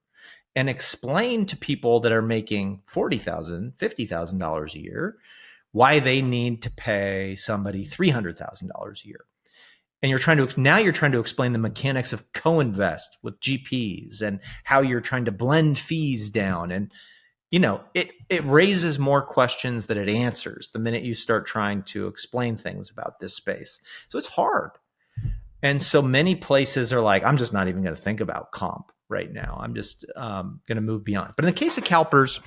S1: and explain to people that are making $40,000, $50,000 a year why they need to pay somebody $300,000 a year. And you're trying to explain the mechanics of co-invest with GPs and how you're trying to blend fees down. And, it raises more questions than it answers the minute you start trying to explain things about this space. So it's hard. And so many places are like, I'm just not even going to think about comp right now. I'm just going to move beyond. But in the case of CalPERS,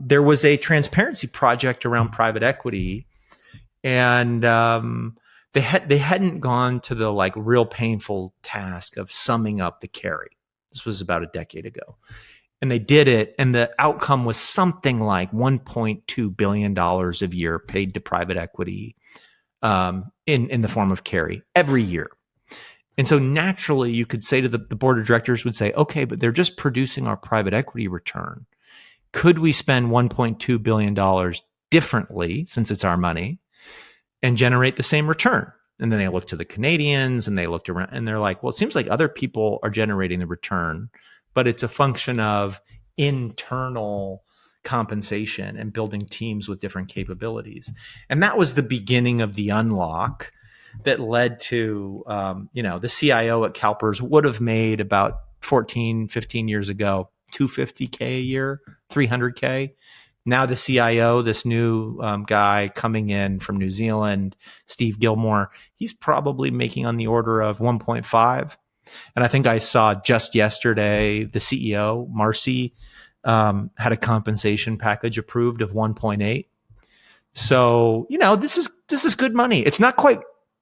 S1: there was a transparency project around private equity, and they hadn't gone to the like real painful task of summing up the carry. This was about a decade ago. And they did it, and the outcome was something like $1.2 billion a year paid to private equity in the form of carry every year. And so naturally, you could say to the board of directors would say, okay, but they're just producing our private equity return. Could we spend $1.2 billion differently, since it's our money, and generate the same return? And then they looked to the Canadians, and they looked around, and they're like, well, it seems like other people are generating the return, but it's a function of internal compensation and building teams with different capabilities. And that was the beginning of the unlock that led to, the CIO at CalPERS would have made about 14, 15 years ago, $250K a year, $300K. Now the CIO, this new guy coming in from New Zealand, Steve Gilmore, he's probably making on the order of 1.5. And I think I saw just yesterday, the CEO, Marcy, had a compensation package approved of 1.8. So, this is good money. It's not quite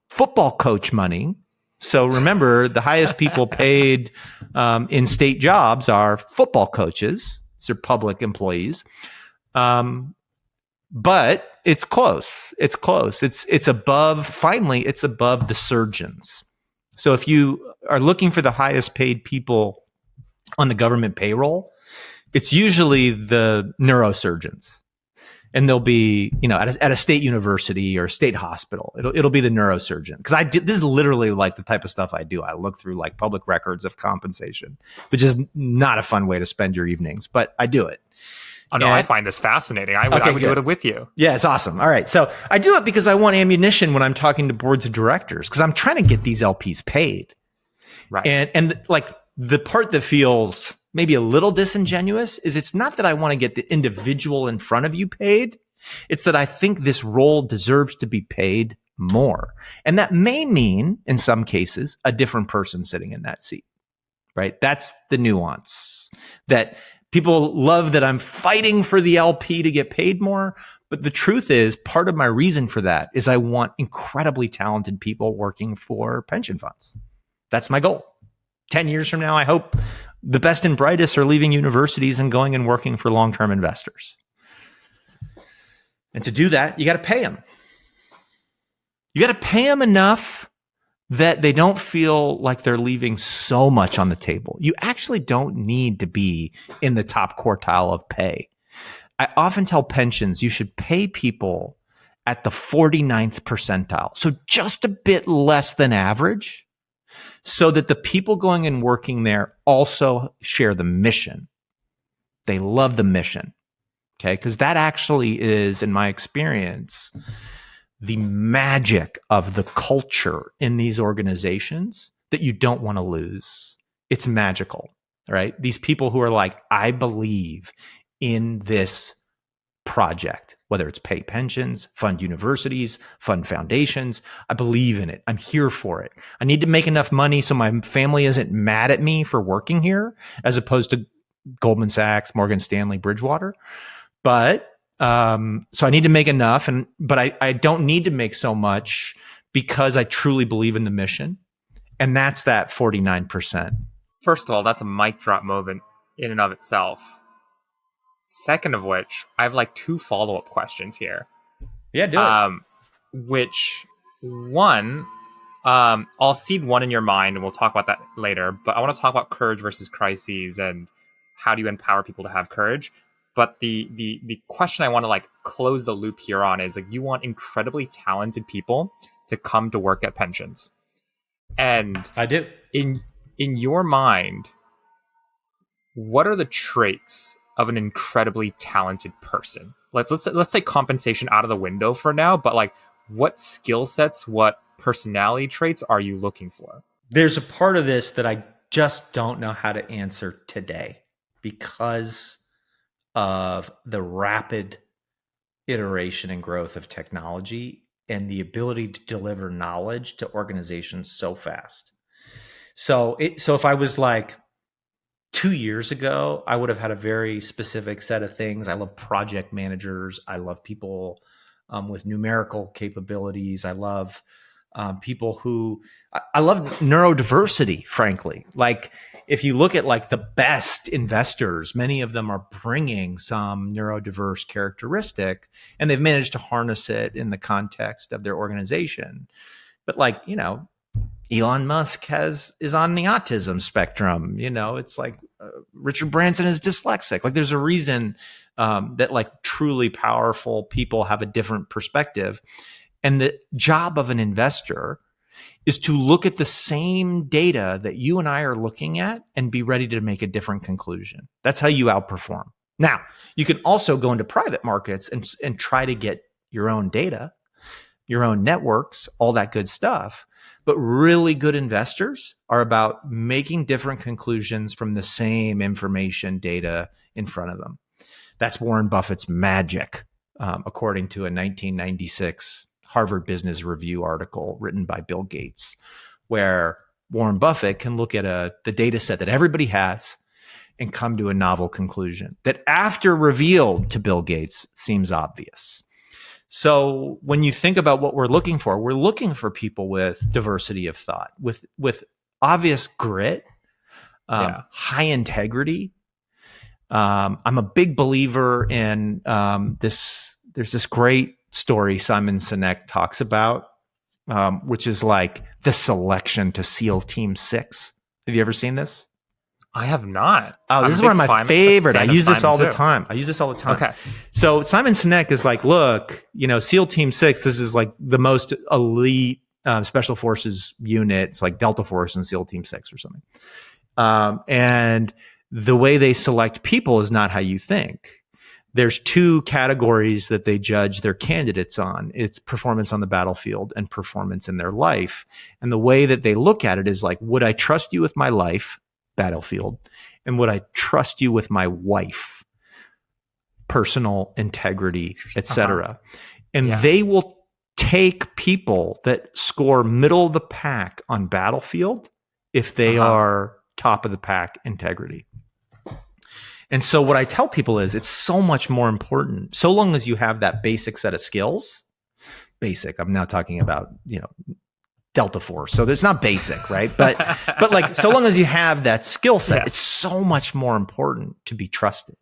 S1: football coach money. So remember, the highest people paid in state jobs are football coaches. These are public employees. But it's close. It's close. It's above, finally, it's above the surgeons. So if you are looking for the highest paid people on the government payroll, it's usually the neurosurgeons. And they'll be, at a state university or state hospital. It'll be the neurosurgeon. Because this is literally like the type of stuff I do. I look through like public records of compensation, which is not a fun way to spend your evenings, but I do it.
S3: Oh, no, I find this fascinating. I would do it with you.
S1: Yeah, it's awesome. All right. So I do it because I want ammunition when I'm talking to boards of directors, because I'm trying to get these LPs paid.
S3: Right.
S1: And like the part that feels maybe a little disingenuous is it's not that I want to get the individual in front of you paid. It's that I think this role deserves to be paid more. And that may mean, in some cases, a different person sitting in that seat, right? That's the nuance. That people love that I'm fighting for the LP to get paid more. But the truth is, part of my reason for that is I want incredibly talented people working for pension funds. That's my goal. 10 years from now, I hope the best and brightest are leaving universities and going and working for long-term investors. And to do that, you got to pay them. You got to pay them enough that they don't feel like they're leaving so much on the table. You actually don't need to be in the top quartile of pay. I often tell pensions you should pay people at the 49th percentile. So just a bit less than average, so that the people going and working there also share the mission. They love the mission. Okay. Because that actually is, in my experience, the magic of the culture in these organizations that you don't want to lose. It's magical, right? These people who are like, I believe in this project, whether it's pay pensions, fund universities, fund foundations. I believe in it. I'm here for it. I need to make enough money so my family isn't mad at me for working here, as opposed to Goldman Sachs, Morgan Stanley, Bridgewater. But so I need to make enough, but I don't need to make so much because I truly believe in the mission. And that's that 49%.
S3: First of all, that's a mic drop moment in and of itself. Second of which, I have like 2 follow-up questions here.
S1: Yeah, do it.
S3: Which one, I'll seed one in your mind and we'll talk about that later, but I want to talk about courage versus crises and how do you empower people to have courage. But the question I want to like close the loop here on is like, you want incredibly talented people to come to work at pensions. And
S1: I do.
S3: In your mind, what are the traits of an incredibly talented person? Let's take compensation out of the window for now, but like what skill sets, what personality traits are you looking for?
S1: There's a part of this that I just don't know how to answer today because of the rapid iteration and growth of technology and the ability to deliver knowledge to organizations so fast. So if I was like 2 years ago, I would have had a very specific set of things. I love project managers. I love people with numerical capabilities. I love people who I love neurodiversity, frankly. Like if you look at like the best investors, many of them are bringing some neurodiverse characteristic and they've managed to harness it in the context of their organization. But like, Elon Musk is on the autism spectrum. It's like Richard Branson is dyslexic. Like there's a reason that like truly powerful people have a different perspective. And the job of an investor is to look at the same data that you and I are looking at and be ready to make a different conclusion. That's how you outperform. Now, you can also go into private markets and try to get your own data, your own networks, all that good stuff. But really good investors are about making different conclusions from the same information data in front of them. That's Warren Buffett's magic, according to a 1996 Harvard Business Review article written by Bill Gates, where Warren Buffett can look at the data set that everybody has and come to a novel conclusion that after revealed to Bill Gates seems obvious. So when you think about what we're looking for people with diversity of thought, with obvious grit, high integrity. I'm a big believer in this. There's this great story Simon Sinek talks about which is like the selection to SEAL Team 6. Have you ever seen this?
S3: I have not.
S1: Oh, this is one of my favorite. I use this all the time. Okay. So Simon Sinek is like, look, SEAL Team 6, this is like the most elite special forces unit. It's like Delta Force and SEAL Team 6 or something. And the way they select people is not how you think. There's two categories that they judge their candidates on. It's performance on the battlefield and performance in their life. And the way that they look at it is like, would I trust you with my life, battlefield, and would I trust you with my wife, personal integrity, etc. And they will take people that score middle of the pack on battlefield if they are top of the pack integrity. And so what I tell people is it's so much more important, so long as you have that basic set of skills. Basic, I'm now talking about, Delta Force. So it's not basic, right? But like, so long as you have that skill set, it's so much more important to be trusted,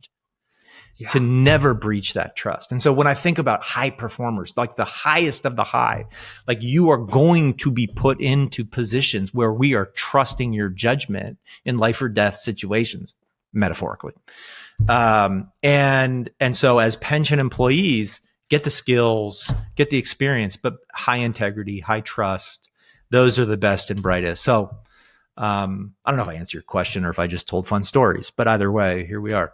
S1: to never breach that trust. And so when I think about high performers, like the highest of the high, like you are going to be put into positions where we are trusting your judgment in life or death situations, metaphorically. And so as pension employees, get the skills, get the experience, but high integrity, high trust. Those are the best and brightest. So I don't know if I answered your question or if I just told fun stories, but either way, here we are.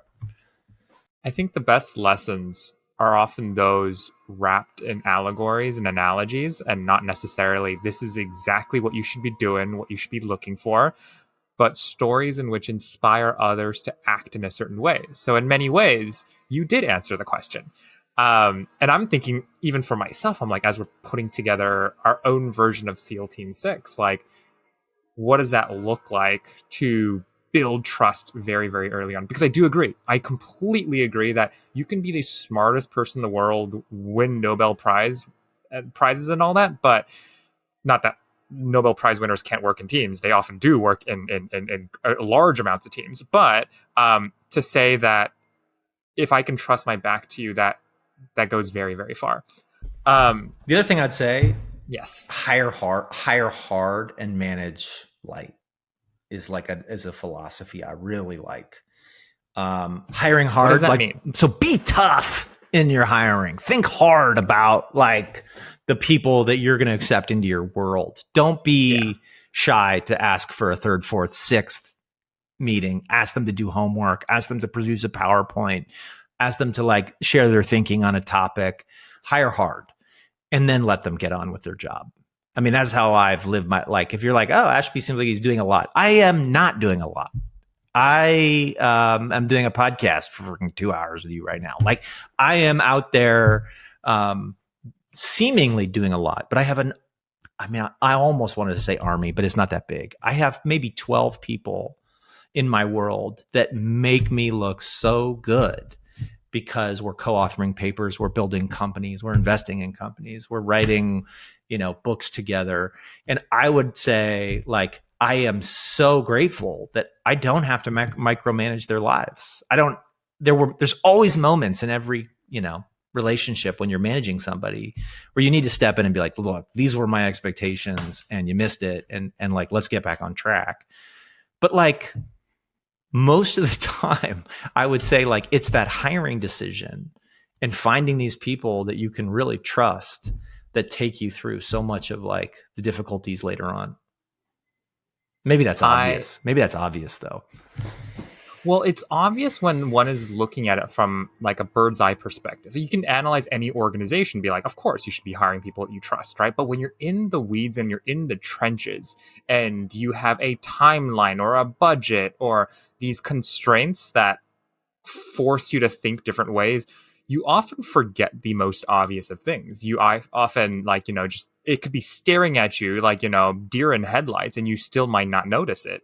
S3: I think the best lessons are often those wrapped in allegories and analogies, and not necessarily this is exactly what you should be doing, what you should be looking for, but stories in which inspire others to act in a certain way. So in many ways, you did answer the question. And I'm thinking, even for myself, I'm like, as we're putting together our own version of SEAL Team 6, like, what does that look like to build trust very, very early on? Because I do agree. I completely agree that you can be the smartest person in the world, win Nobel prizes and all that, but not that Nobel Prize winners can't work in teams. They often do work in large amounts of teams. But to say that if I can trust my back to you, that goes very, very far.
S1: The other thing I'd say,
S3: yes,
S1: hire hard and manage light is a philosophy I really like. Hiring hard.
S3: What does that mean?
S1: So be tough in your hiring. Think hard about like the people that you're going to accept into your world. Don't be shy to ask for a third, fourth, sixth meeting. Ask them to do homework. Ask them to produce a PowerPoint. Ask them to like share their thinking on a topic. Hire hard, and then let them get on with their job. I mean, that's how I've lived my, like, if you're like, oh, Ashby seems like he's doing a lot. I am not doing a lot. I am doing a podcast for 2 hours with you right now. Like, I am out there seemingly doing a lot, but I almost wanted to say army, but it's not that big. I have maybe 12 people in my world that make me look so good because we're co-authoring papers, we're building companies, we're investing in companies, we're writing, books together. And I would say, like, I am so grateful that I don't have to micromanage their lives. There's always moments in every, relationship when you're managing somebody where you need to step in and be like, look, these were my expectations and you missed it. And like, let's get back on track. But like most of the time, I would say like, it's that hiring decision and finding these people that you can really trust that take you through so much of like the difficulties later on. Maybe that's obvious. Maybe that's obvious though.
S3: Well, it's obvious when one is looking at it from like a bird's eye perspective. You can analyze any organization and be like, of course, you should be hiring people that you trust, right? But when you're in the weeds and you're in the trenches and you have a timeline or a budget or these constraints that force you to think different ways, you often forget the most obvious of things. I often just, it could be staring at you like, deer in headlights, and you still might not notice it.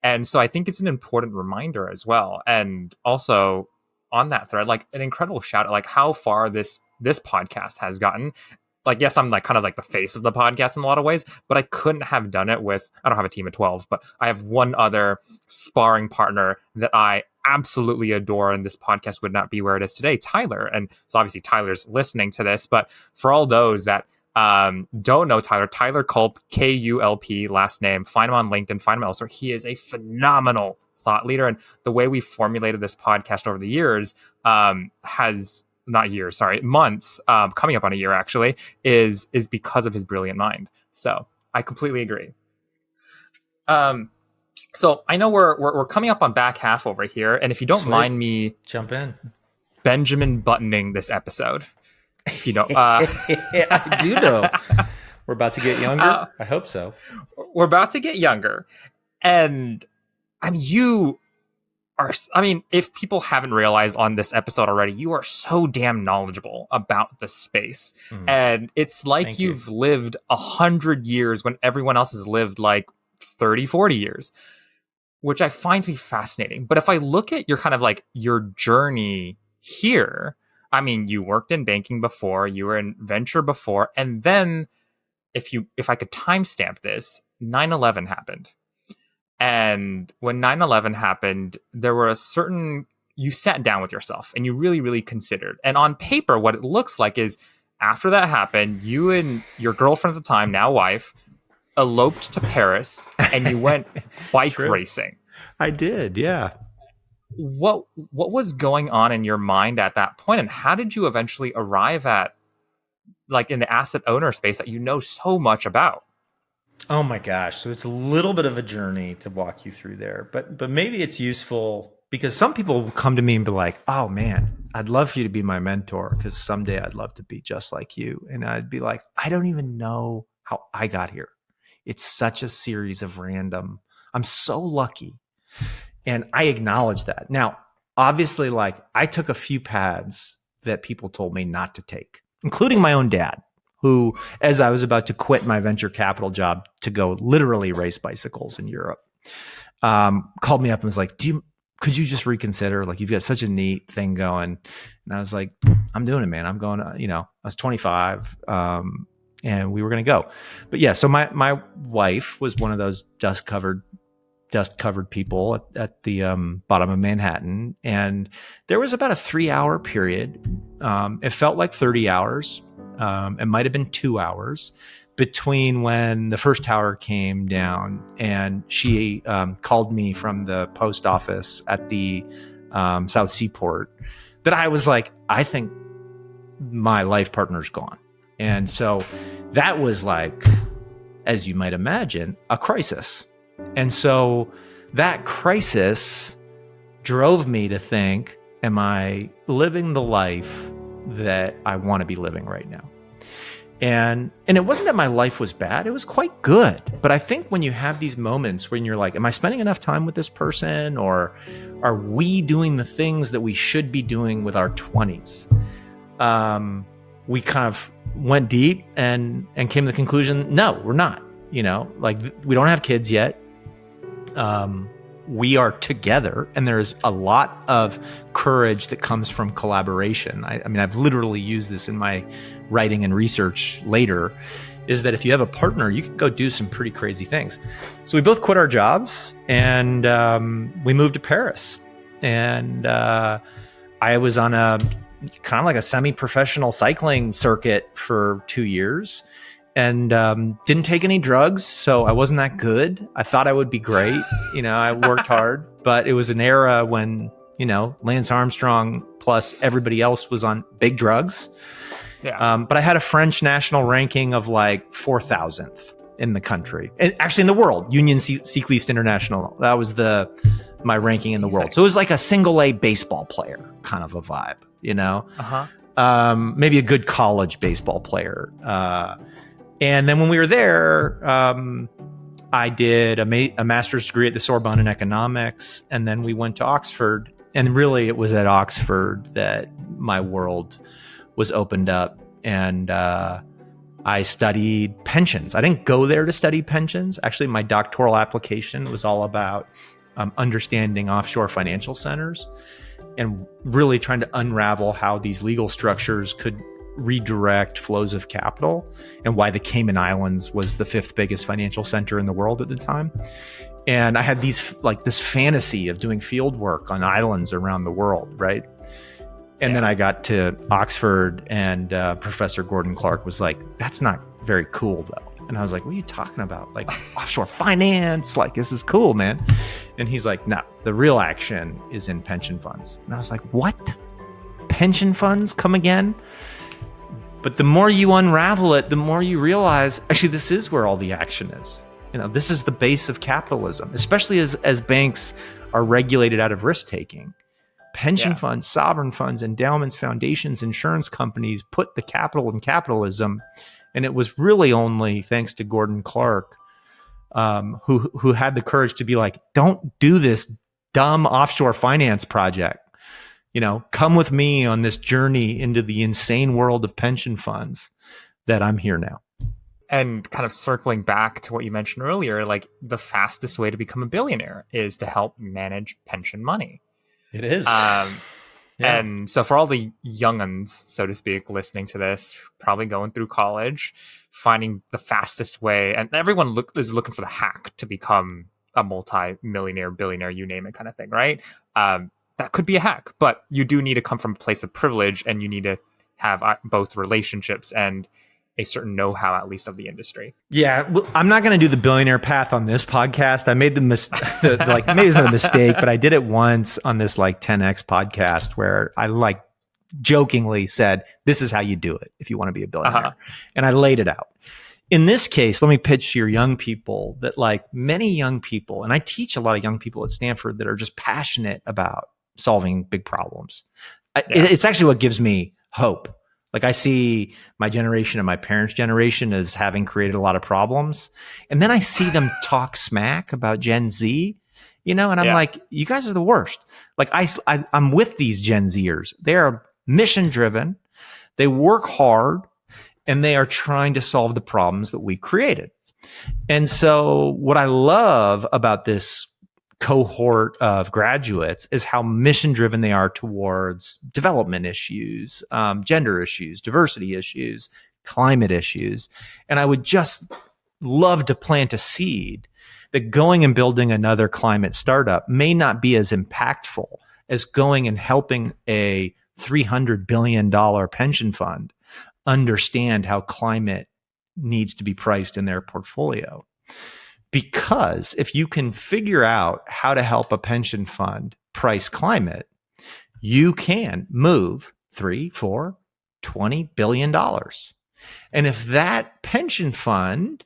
S3: And so I think it's an important reminder as well. And also on that thread, like an incredible shout out, like how far this podcast has gotten. Like, yes, I'm like kind of like the face of the podcast in a lot of ways, but I couldn't have done it with, I don't have a team of 12, but I have one other sparring partner that I absolutely adore. And this podcast would not be where it is today, Tyler. And so obviously Tyler's listening to this, but for all those that Don't know Tyler. Tyler Culp, Kulp, last name. Find him on LinkedIn. Find him elsewhere. He is a phenomenal thought leader. And the way we formulated this podcast over the years has not years, sorry, months, coming up on a year actually, is because of his brilliant mind. So I completely agree. So I know we're coming up on back half over here, and if you don't mind me
S1: jump in,
S3: Benjamin buttoning this episode, if you don't,
S1: I do know we're about to get younger. I hope so.
S3: We're about to get younger, and if people haven't realized on this episode already, you are so damn knowledgeable about the space, and it's like you've lived 100 years when everyone else has lived like 30, 40 years. Which I find to be fascinating. But if I look at your kind of like your journey here, I mean, you worked in banking before, you were in venture before, and then if I could timestamp this, 9/11 happened. And when 9/11 happened, there were you sat down with yourself and you really, really considered. And on paper, what it looks like is after that happened, you and your girlfriend at the time, now wife, eloped to Paris and you went bike racing.
S1: I did, yeah.
S3: What was going on in your mind at that point, and how did you eventually arrive at like in the asset owner space that you know so much about?
S1: Oh my gosh. So it's a little bit of a journey to walk you through there, but maybe it's useful because some people will come to me and be like, oh man, I'd love for you to be my mentor because someday I'd love to be just like you. And I'd be like, I don't even know how I got here. It's such a series of I'm so lucky. And I acknowledge that. Now, obviously, like I took a few paths that people told me not to take, including my own dad, who, as I was about to quit my venture capital job to go literally race bicycles in Europe, called me up and was like, could you just reconsider? Like, you've got such a neat thing going. And I was like, I'm doing it, man. I'm going, I was 25. And we were going to go. But yeah, so my wife was one of those dust covered people at the bottom of Manhattan. And there was about a 3-hour period. It felt like 30 hours. It might have been 2 hours between when the first tower came down and she called me from the post office at the South Seaport that I was like, I think my life partner's gone. And so that was like, as you might imagine, a crisis. And so that crisis drove me to think, am I living the life that I want to be living right now? And it wasn't that my life was bad. It was quite good. But I think when you have these moments when you're like, am I spending enough time with this person? Or are we doing the things that we should be doing with our 20s? We kind of went deep and came to the conclusion, no, we're not. Like we don't have kids yet. We are together, and there's a lot of courage that comes from collaboration. I mean, I've literally used this in my writing and research later, is that if you have a partner, you can go do some pretty crazy things. So we both quit our jobs and we moved to Paris. And I was on a kind of like a semi-professional cycling circuit for 2 years. And didn't take any drugs, so I wasn't that good. I thought I would be great. I worked hard, but it was an era when, Lance Armstrong plus everybody else was on big drugs. Yeah. But I had a French national ranking of like 4,000th in the country. And actually in the world, Union Cycliste International. That was my ranking in the world. So it was like a single A baseball player kind of a vibe, maybe a good college baseball player. And then when we were there, I did a master's degree at the Sorbonne in economics. And then we went to Oxford. And really, it was at Oxford that my world was opened up. And I studied pensions. I didn't go there to study pensions. Actually, my doctoral application was all about understanding offshore financial centers and really trying to unravel how these legal structures could redirect flows of capital and why the Cayman Islands was the 5th biggest financial center in the world at the time. And I had this fantasy of doing field work on islands around the world, right? And then I got to Oxford, and Professor Gordon Clark was like, that's not very cool, though. And I was like, what are you talking about? Like, offshore finance? Like, this is cool, man. And he's like, no, the real action is in pension funds. And I was like, what? Pension funds? Come again? But the more you unravel it, the more you realize, actually, this is where all the action is. This is the base of capitalism, especially as banks are regulated out of risk-taking. Pension funds, sovereign funds, endowments, foundations, insurance companies put the capital in capitalism. And it was really only thanks to Gordon Clark, who had the courage to be like, don't do this dumb offshore finance project. Come with me on this journey into the insane world of pension funds that I'm here now.
S3: And kind of circling back to what you mentioned earlier, like the fastest way to become a billionaire is to help manage pension money.
S1: It is.
S3: And so for all the young'uns, so to speak, listening to this, probably going through college, finding the fastest way, and everyone is looking for the hack to become a multi-millionaire, billionaire, you name it kind of thing, right? That could be a hack, but you do need to come from a place of privilege, and you need to have both relationships and a certain know-how, at least, of the industry.
S1: Yeah, well, I'm not going to do the billionaire path on this podcast. I made maybe it's not a mistake, but I did it once on this 10X podcast where I jokingly said, this is how you do it if you want to be a billionaire. And I laid it out. In this case, let me pitch to your young people that many young people, and I teach a lot of young people at Stanford that are just passionate about solving big problems. It's actually what gives me hope. I see my generation and my parents' generation as having created a lot of problems. And then I see them talk smack about Gen Z, and I'm like, you guys are the worst. I'm with these Gen Zers. They are mission driven. They work hard, and they are trying to solve the problems that we created. And so what I love about this cohort of graduates is how mission driven they are towards development issues, gender issues, diversity issues, climate issues. And I would just love to plant a seed that going and building another climate startup may not be as impactful as going and helping a $300 billion pension fund understand how climate needs to be priced in their portfolio. Because if you can figure out how to help a pension fund price climate, you can move $3, $4, $20 billion. And if that pension fund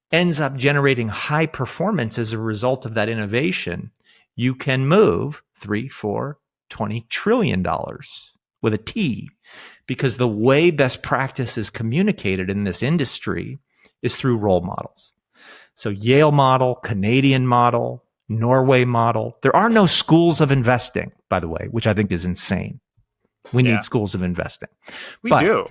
S1: ends up generating high performance as a result of that innovation, you can move $3, $4, $20 trillion with a T, because the way best practice is communicated in this industry is through role models. So Yale model, Canadian model, Norway model. There are no schools of investing, by the way, which I think is insane. We need schools of investing.
S3: We do.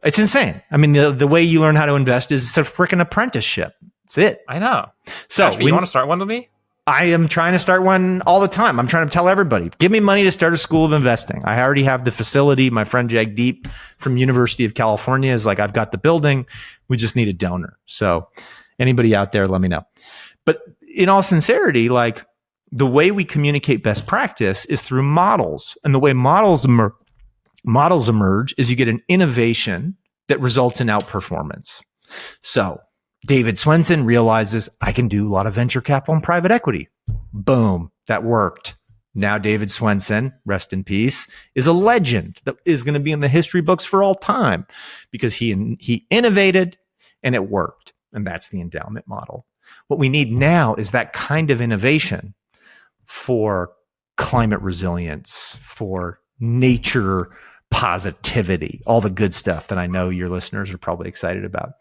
S1: It's insane. I mean, the way you learn how to invest is a freaking apprenticeship. That's it.
S3: I know.
S1: So
S3: Ashby, you want to start one with me?
S1: I am trying to start one all the time. I'm trying to tell everybody, give me money to start a school of investing. I already have the facility. My friend Jagdeep from University of California is like, I've got the building. We just need a donor. So anybody out there, let me know. But in all sincerity, the way we communicate best practice is through models. And the way models emerge is you get an innovation that results in outperformance. So David Swensen realizes I can do a lot of venture capital and private equity. Boom, that worked. Now David Swensen, rest in peace, is a legend that is going to be in the history books for all time because he innovated and it worked. And that's the endowment model. What we need now is that kind of innovation for climate resilience, for nature positivity, all the good stuff that I know your listeners are probably excited about.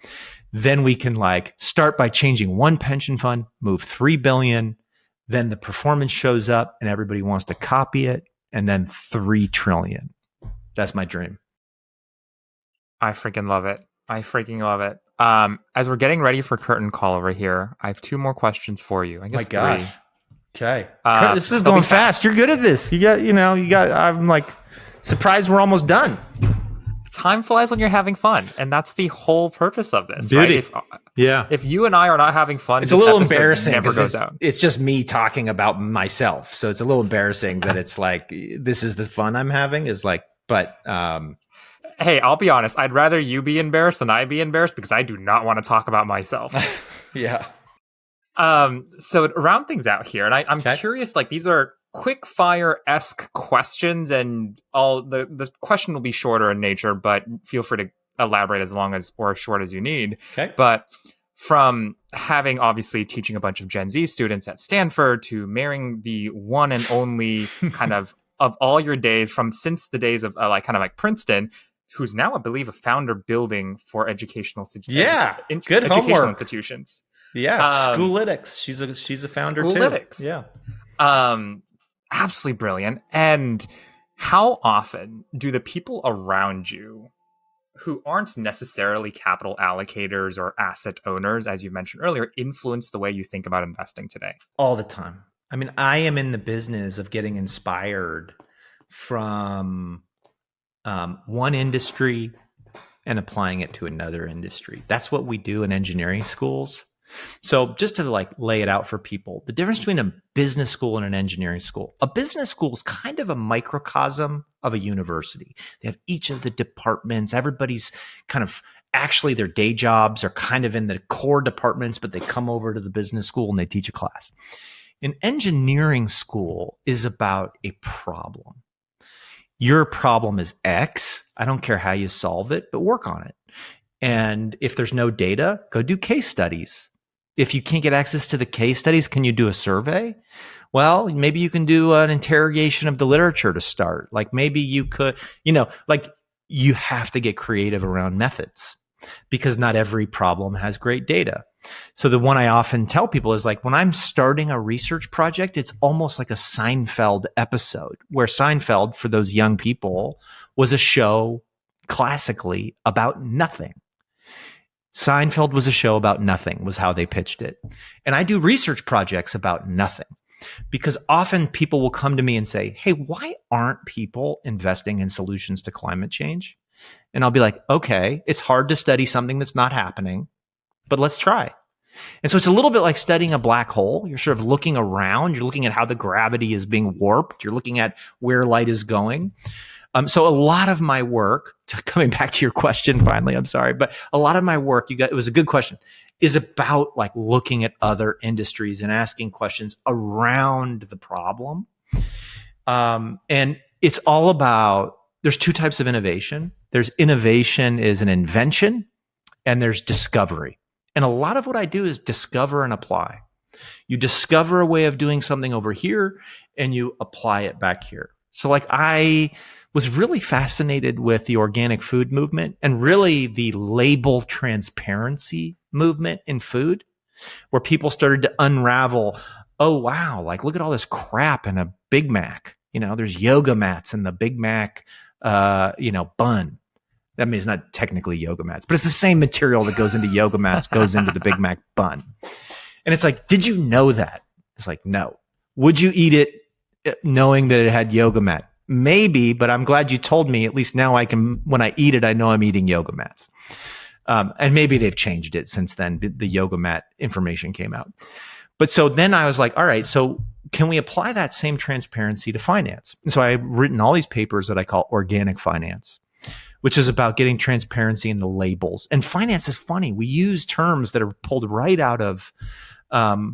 S1: Then we can start by changing one pension fund, move 3 billion, then the performance shows up and everybody wants to copy it, and then 3 trillion. That's my dream.
S3: I freaking love it. As we're getting ready for curtain call over here, I have 2 more questions for you. I guess 3.
S1: My gosh. Okay. This is going fast. You're good at this. I'm surprised we're almost done.
S3: time flies when you're having fun, and that's the whole purpose of this.
S1: Beauty.
S3: Right?
S1: Yeah.
S3: If you and I are not having fun,
S1: it's a little embarrassing
S3: never goes
S1: because
S3: out.
S1: it's just me talking about myself. So it's a little embarrassing that it's like, this is the fun I'm having is like, but
S3: hey, I'll be honest. I'd rather you be embarrassed than I be embarrassed because I do not want to talk about myself.
S1: yeah.
S3: So to round things out here, and I'm curious, like these are quick fire-esque questions, and all the question will be shorter in nature, but feel free to elaborate as long as or as short as you need.
S1: Okay.
S3: But from having obviously teaching a bunch of Gen Z students at Stanford to marrying the one and only kind of all your days from since the days of like Princeton, who's now, I believe, a founder building for educational
S1: good
S3: educational
S1: homework.
S3: institutions.
S1: Yeah, Schoolitics. She's a founder
S3: Schoolitics.
S1: too. Yeah.
S3: Absolutely brilliant. And how often do the people around you who aren't necessarily capital allocators or asset owners, as you mentioned earlier, influence the way you think about investing today?
S1: All the time. I mean, I am in the business of getting inspired from one industry and applying it to another industry. That's what we do in engineering schools. So just to like lay it out for people, the difference between a business school and an engineering school. A business school is kind of a microcosm of a university. They have each of the departments. Everybody's kind of actually their day jobs are kind of in the core departments, but they come over to the business school and they teach a class. An engineering school is about a problem. Your problem is X. I don't care how you solve it, but work on it. And if there's no data, go do case studies. If you can't get access to the case studies, can you do a survey? Well, maybe you can do an interrogation of the literature to start. Like maybe you could, like you have to get creative around methods because not every problem has great data. So the one I often tell people is like when I'm starting a research project, it's almost like a Seinfeld episode where Seinfeld, for those young people, was a show classically about nothing. Seinfeld was a show about nothing, was how they pitched it. And I do research projects about nothing because often people will come to me and say, hey, why aren't people investing in solutions to climate change? And I'll be like, okay, it's hard to study something that's not happening, but let's try. And so it's a little bit like studying a black hole. You're sort of looking around. You're looking at how the gravity is being warped. You're looking at where light is going. So a lot of my work, coming back to your question finally, I'm sorry, but a lot of my work, it was a good question, is about like looking at other industries and asking questions around the problem. And it's all about, there's two types of innovation. There's innovation is an invention and there's discovery. And a lot of what I do is discover and apply. You discover a way of doing something over here and you apply it back here. So like I was really fascinated with the organic food movement and really the label transparency movement in food, where people started to unravel, oh, wow, like look at all this crap in a Big Mac. There's yoga mats in the Big Mac, bun. That means it's not technically yoga mats, but it's the same material that goes into yoga mats, goes into the Big Mac bun. And it's like, did you know that? It's like, no. Would you eat it knowing that it had yoga mat? Maybe, but I'm glad you told me. At least now I can, when I eat it, I know I'm eating yoga mats. And maybe they've changed it since then. The yoga mat information came out. But so then I was like, all right, so can we apply that same transparency to finance? And so I've written all these papers that I call organic finance, which is about getting transparency in the labels. And finance is funny. We use terms that are pulled right out of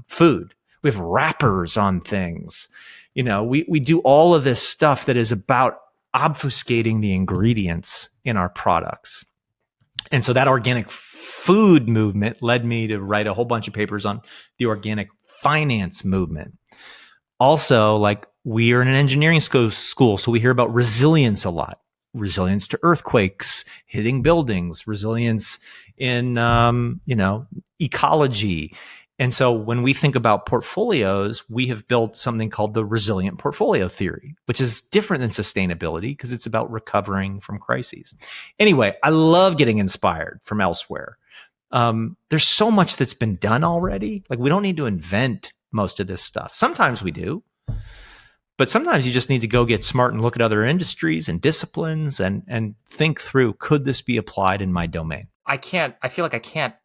S1: food. We have wrappers on things. We do all of this stuff that is about obfuscating the ingredients in our products. And so that organic food movement led me to write a whole bunch of papers on the organic finance movement. Also, like we are in an engineering school, so we hear about resilience a lot. Resilience to earthquakes, hitting buildings, resilience in, ecology. And so when we think about portfolios, we have built something called the resilient portfolio theory, which is different than sustainability because it's about recovering from crises. Anyway, I love getting inspired from elsewhere. There's so much that's been done already. Like we don't need to invent most of this stuff. Sometimes we do, But sometimes you just need to go get smart and look at other industries and disciplines and think through, could this be applied in my domain?
S3: I feel like I can't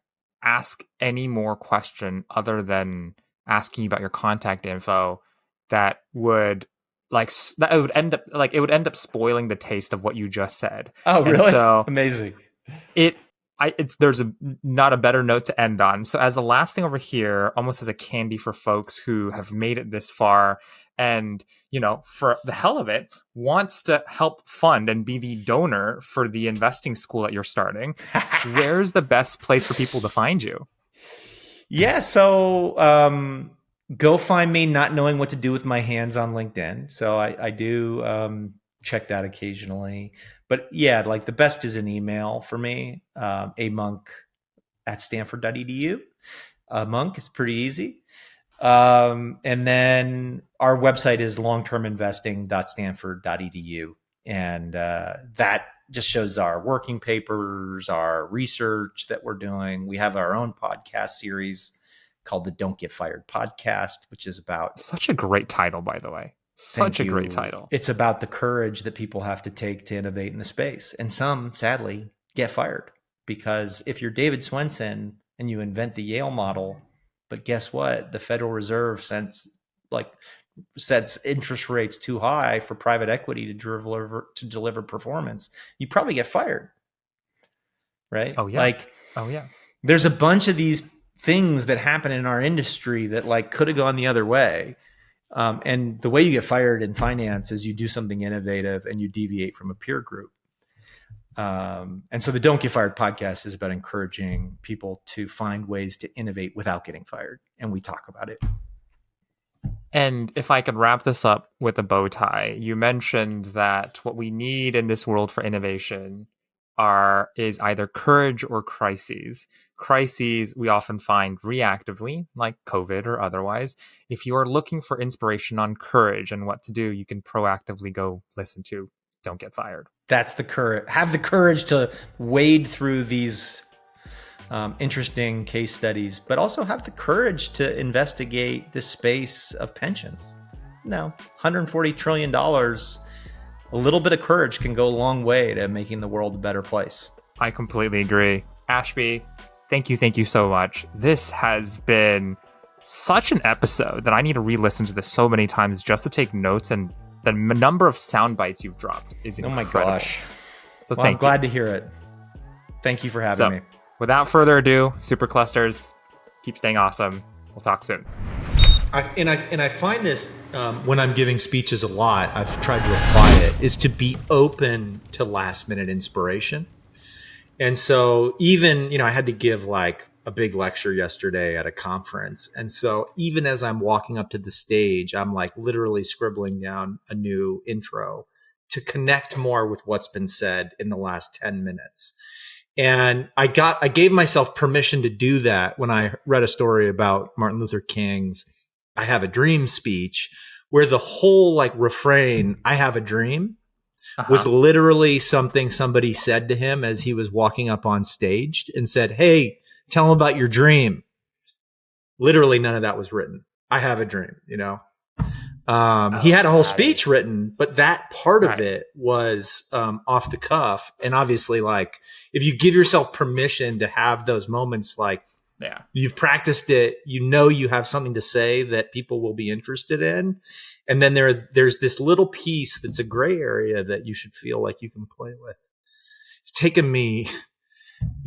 S3: ask any more question other than asking you about your contact info that would it would end up spoiling the taste of what you just said.
S1: Oh,
S3: And
S1: really?
S3: so
S1: Amazing.
S3: there's not a better note to end on. So as the last thing over here, almost as a candy for folks who have made it this far and, for the hell of it, wants to help fund and be the donor for the investing school that you're starting, where's the best place for people to find you?
S1: Yeah, so go find me not knowing what to do with my hands on LinkedIn. So I do check that occasionally. But yeah, like the best is an email for me, amonk@stanford.edu. Monk is pretty easy. And then our website is longterminvesting.stanford.edu. And that just shows our working papers, our research that we're doing. We have our own podcast series called the Don't Get Fired podcast, which is about...
S3: Such a great title, by the way. Such a great title.
S1: It's about the courage that people have to take to innovate in the space. And some, sadly, get fired. Because if you're David Swensen and you invent the Yale model, but guess what? The Federal Reserve sets interest rates too high for private equity to deliver performance, you probably get fired. Right?
S3: Oh, yeah.
S1: There's a bunch of these things that happen in our industry that could have gone the other way. And the way you get fired in finance is you do something innovative and you deviate from a peer group. And so the Don't Get Fired podcast is about encouraging people to find ways to innovate without getting fired. And we talk about it.
S3: And if I could wrap this up with a bow tie, you mentioned that what we need in this world for innovation is either courage or crises. Crises we often find reactively, like COVID or otherwise. If you are looking for inspiration on courage and what to do, you can proactively go listen to Don't Get Fired.
S1: That's the courage. Have the courage to wade through these interesting case studies, but also have the courage to investigate the space of pensions. Now, $140 trillion, a little bit of courage can go a long way to making the world a better place.
S3: I completely agree. Ashby, thank you so much. This has been such an episode that I need to re-listen to this so many times just to take notes, and the number of sound bites you've dropped is incredible. Oh my gosh. So
S1: I'm glad to hear it. Thank you for having me.
S3: Without further ado, Superclusters, keep staying awesome. We'll talk soon.
S1: I find this when I'm giving speeches a lot, I've tried to apply it, is to be open to last minute inspiration. And so even, I had to give like a big lecture yesterday at a conference. And so even as I'm walking up to the stage, I'm like literally scribbling down a new intro to connect more with what's been said in the last 10 minutes. And I gave myself permission to do that when I read a story about Martin Luther King's I Have a Dream speech, where the whole like refrain, I have a dream, was literally something somebody said to him as he was walking up on stage and said, hey, tell him about your dream. Literally none of that was written. I have a dream, he had a whole speech written, but that part of it was off the cuff. And obviously, like, if you give yourself permission to have those moments, like, you've practiced it, you have something to say that people will be interested in. And then there's this little piece that's a gray area that you should feel like you can play with. It's taken me,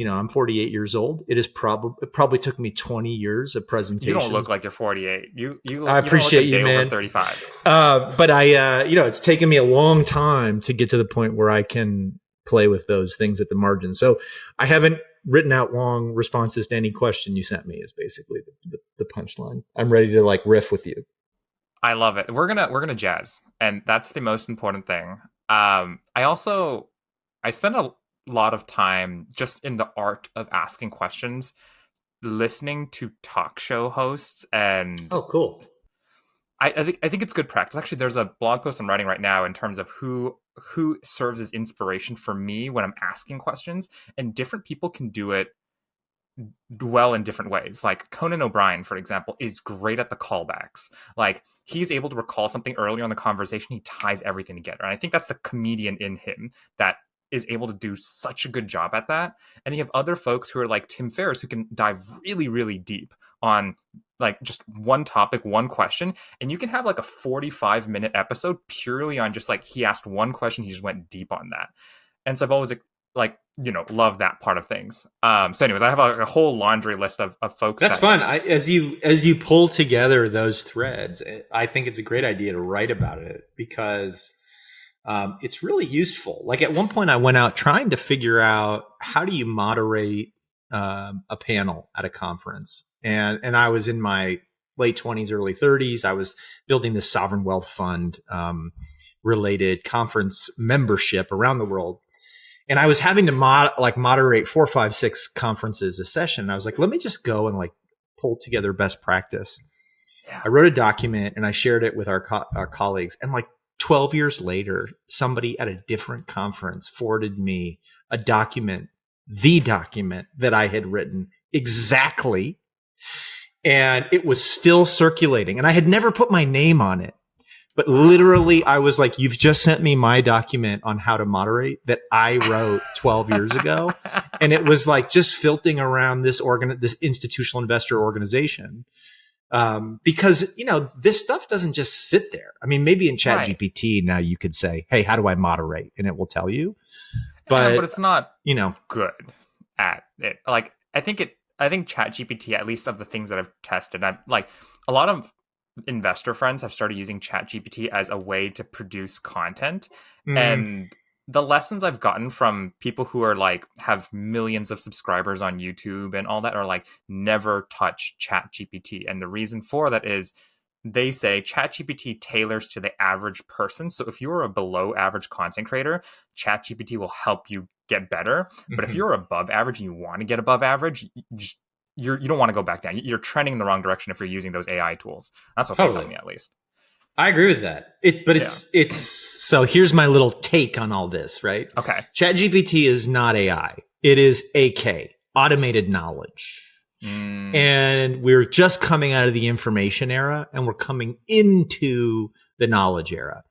S1: I'm 48 years old. It probably took me 20 years of presentation.
S3: You don't look like you're 48.
S1: I appreciate you, man.
S3: Over 35.
S1: But it's taken me a long time to get to the point where I can play with those things at the margin. So I haven't written out long responses to any question you sent me is basically the punchline. I'm ready to like riff with you.
S3: I love it. We're gonna jazz, and that's the most important thing. I spend a lot of time just in the art of asking questions, listening to talk show hosts, and
S1: cool.
S3: I think it's good practice. Actually, there's a blog post I'm writing right now in terms of who serves as inspiration for me when I'm asking questions, and different people can do it well in different ways. Like Conan O'Brien, for example, is great at the callbacks. Like he's able to recall something earlier in the conversation. He ties everything together. And I think that's the comedian in him that is able to do such a good job at that. And you have other folks who are like Tim Ferriss who can dive really, really deep on like just one topic, one question. And you can have like a 45-minute episode purely on just like he asked one question, he just went deep on that. And so I've always like, love that part of things. So anyways, I have a whole laundry list of folks.
S1: That's fun. As you pull together those threads, I think it's a great idea to write about it because it's really useful. Like at one point I went out trying to figure out how do you moderate a panel at a conference. And I was in my late 20s, early 30s. I was building this sovereign wealth fund related conference membership around the world. And I was having to moderate 4, 5, 6 conferences a session. And I was like, let me just go and like pull together best practice. Yeah. I wrote a document and I shared it with our colleagues. And like 12 years later, somebody at a different conference forwarded me the document that I had written exactly. And it was still circulating. And I had never put my name on it. But literally, I was like, you've just sent me my document on how to moderate that I wrote 12 years ago. And it was like just filtering around this institutional investor organization. Because, this stuff doesn't just sit there. I mean, maybe in ChatGPT now you could say, hey, how do I moderate? And it will tell you.
S3: But it's not, good at it. Like, I think ChatGPT, at least of the things that I've tested, I've like a lot of investor friends have started using ChatGPT as a way to produce content. And the lessons I've gotten from people who are like have millions of subscribers on YouTube and all that are like never touch ChatGPT. And the reason for that is they say ChatGPT tailors to the average person. So if you're a below average content creator, ChatGPT will help you get better. But if you're above average and you want to get above average, you don't want to go back down. You're trending in the wrong direction if you're using those AI tools. That's what they're telling me, at least.
S1: I agree with that. It's so here's my little take on all this, right?
S3: Okay.
S1: ChatGPT is not AI. It is AK, automated knowledge. And we're just coming out of the information era and we're coming into the knowledge era.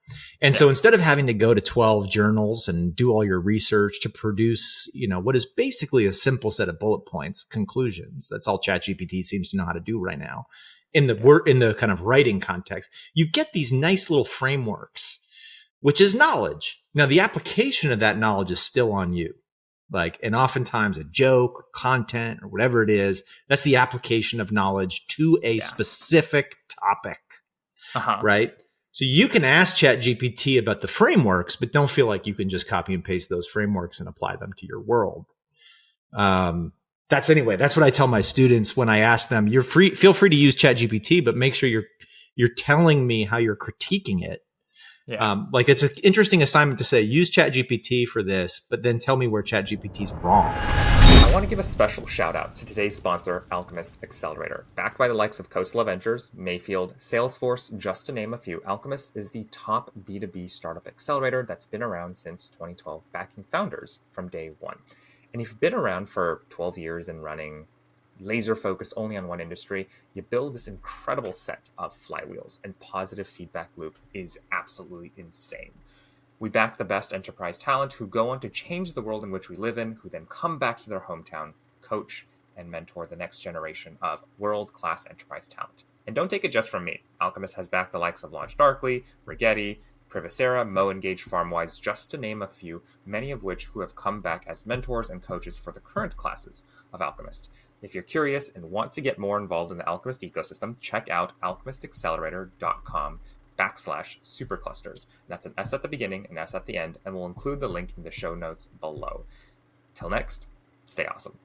S1: And so instead of having to go to 12 journals and do all your research to produce, what is basically a simple set of bullet points, conclusions, that's all ChatGPT seems to know how to do right now. In the kind of writing context, you get these nice little frameworks, which is knowledge. Now, the application of that knowledge is still on you. And oftentimes a joke or content or whatever it is, that's the application of knowledge to a specific topic, right? So you can ask ChatGPT about the frameworks, but don't feel like you can just copy and paste those frameworks and apply them to your world. That's what I tell my students when I ask them, feel free to use ChatGPT, but make sure you're telling me how you're critiquing it. Yeah. It's an interesting assignment to say, use ChatGPT for this, but then tell me where ChatGPT's wrong.
S2: I want to give a special shout out to today's sponsor, Alchemist Accelerator. Backed by the likes of Coastal Ventures, Mayfield, Salesforce, just to name a few, Alchemist is the top B2B startup accelerator that's been around since 2012, backing founders from day one. And if you've been around for 12 years and running laser focused only on one industry, you build this incredible set of flywheels, and positive feedback loop is absolutely insane. We back the best enterprise talent who go on to change the world in which we live in, who then come back to their hometown, coach, and mentor the next generation of world-class enterprise talent. And don't take it just from me. Alchemist has backed the likes of LaunchDarkly, Rigetti, Privacera, MoEngage, FarmWise, just to name a few, many of which who have come back as mentors and coaches for the current classes of Alchemist. If you're curious and want to get more involved in the Alchemist ecosystem, check out alchemistaccelerator.com/superclusters. That's an S at the beginning and S at the end, and we'll include the link in the show notes below. Till next, stay awesome.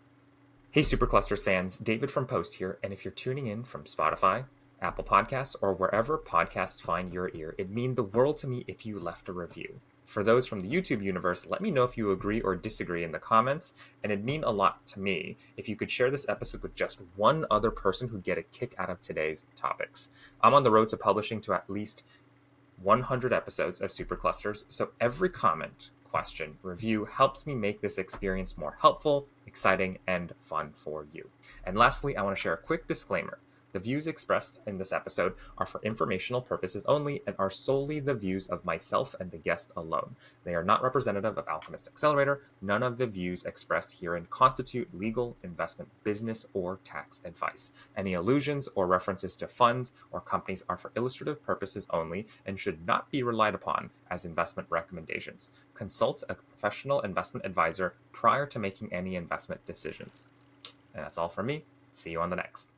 S2: Hey Superclusters fans, David from Post here, and if you're tuning in from Spotify, Apple Podcasts, or wherever podcasts find your ear, it'd mean the world to me if you left a review. For those from the YouTube universe, let me know if you agree or disagree in the comments, and it'd mean a lot to me if you could share this episode with just one other person who'd get a kick out of today's topics. I'm on the road to publishing to at least 100 episodes of Superclusters, so every comment, question, review helps me make this experience more helpful, exciting and fun for you. And lastly, I want to share a quick disclaimer. The views expressed in this episode are for informational purposes only and are solely the views of myself and the guest alone. They are not representative of Alchemist Accelerator. None of the views expressed herein constitute legal, investment, business, or tax advice. Any allusions or references to funds or companies are for illustrative purposes only and should not be relied upon as investment recommendations. Consult a professional investment advisor prior to making any investment decisions. And that's all from me. See you on the next.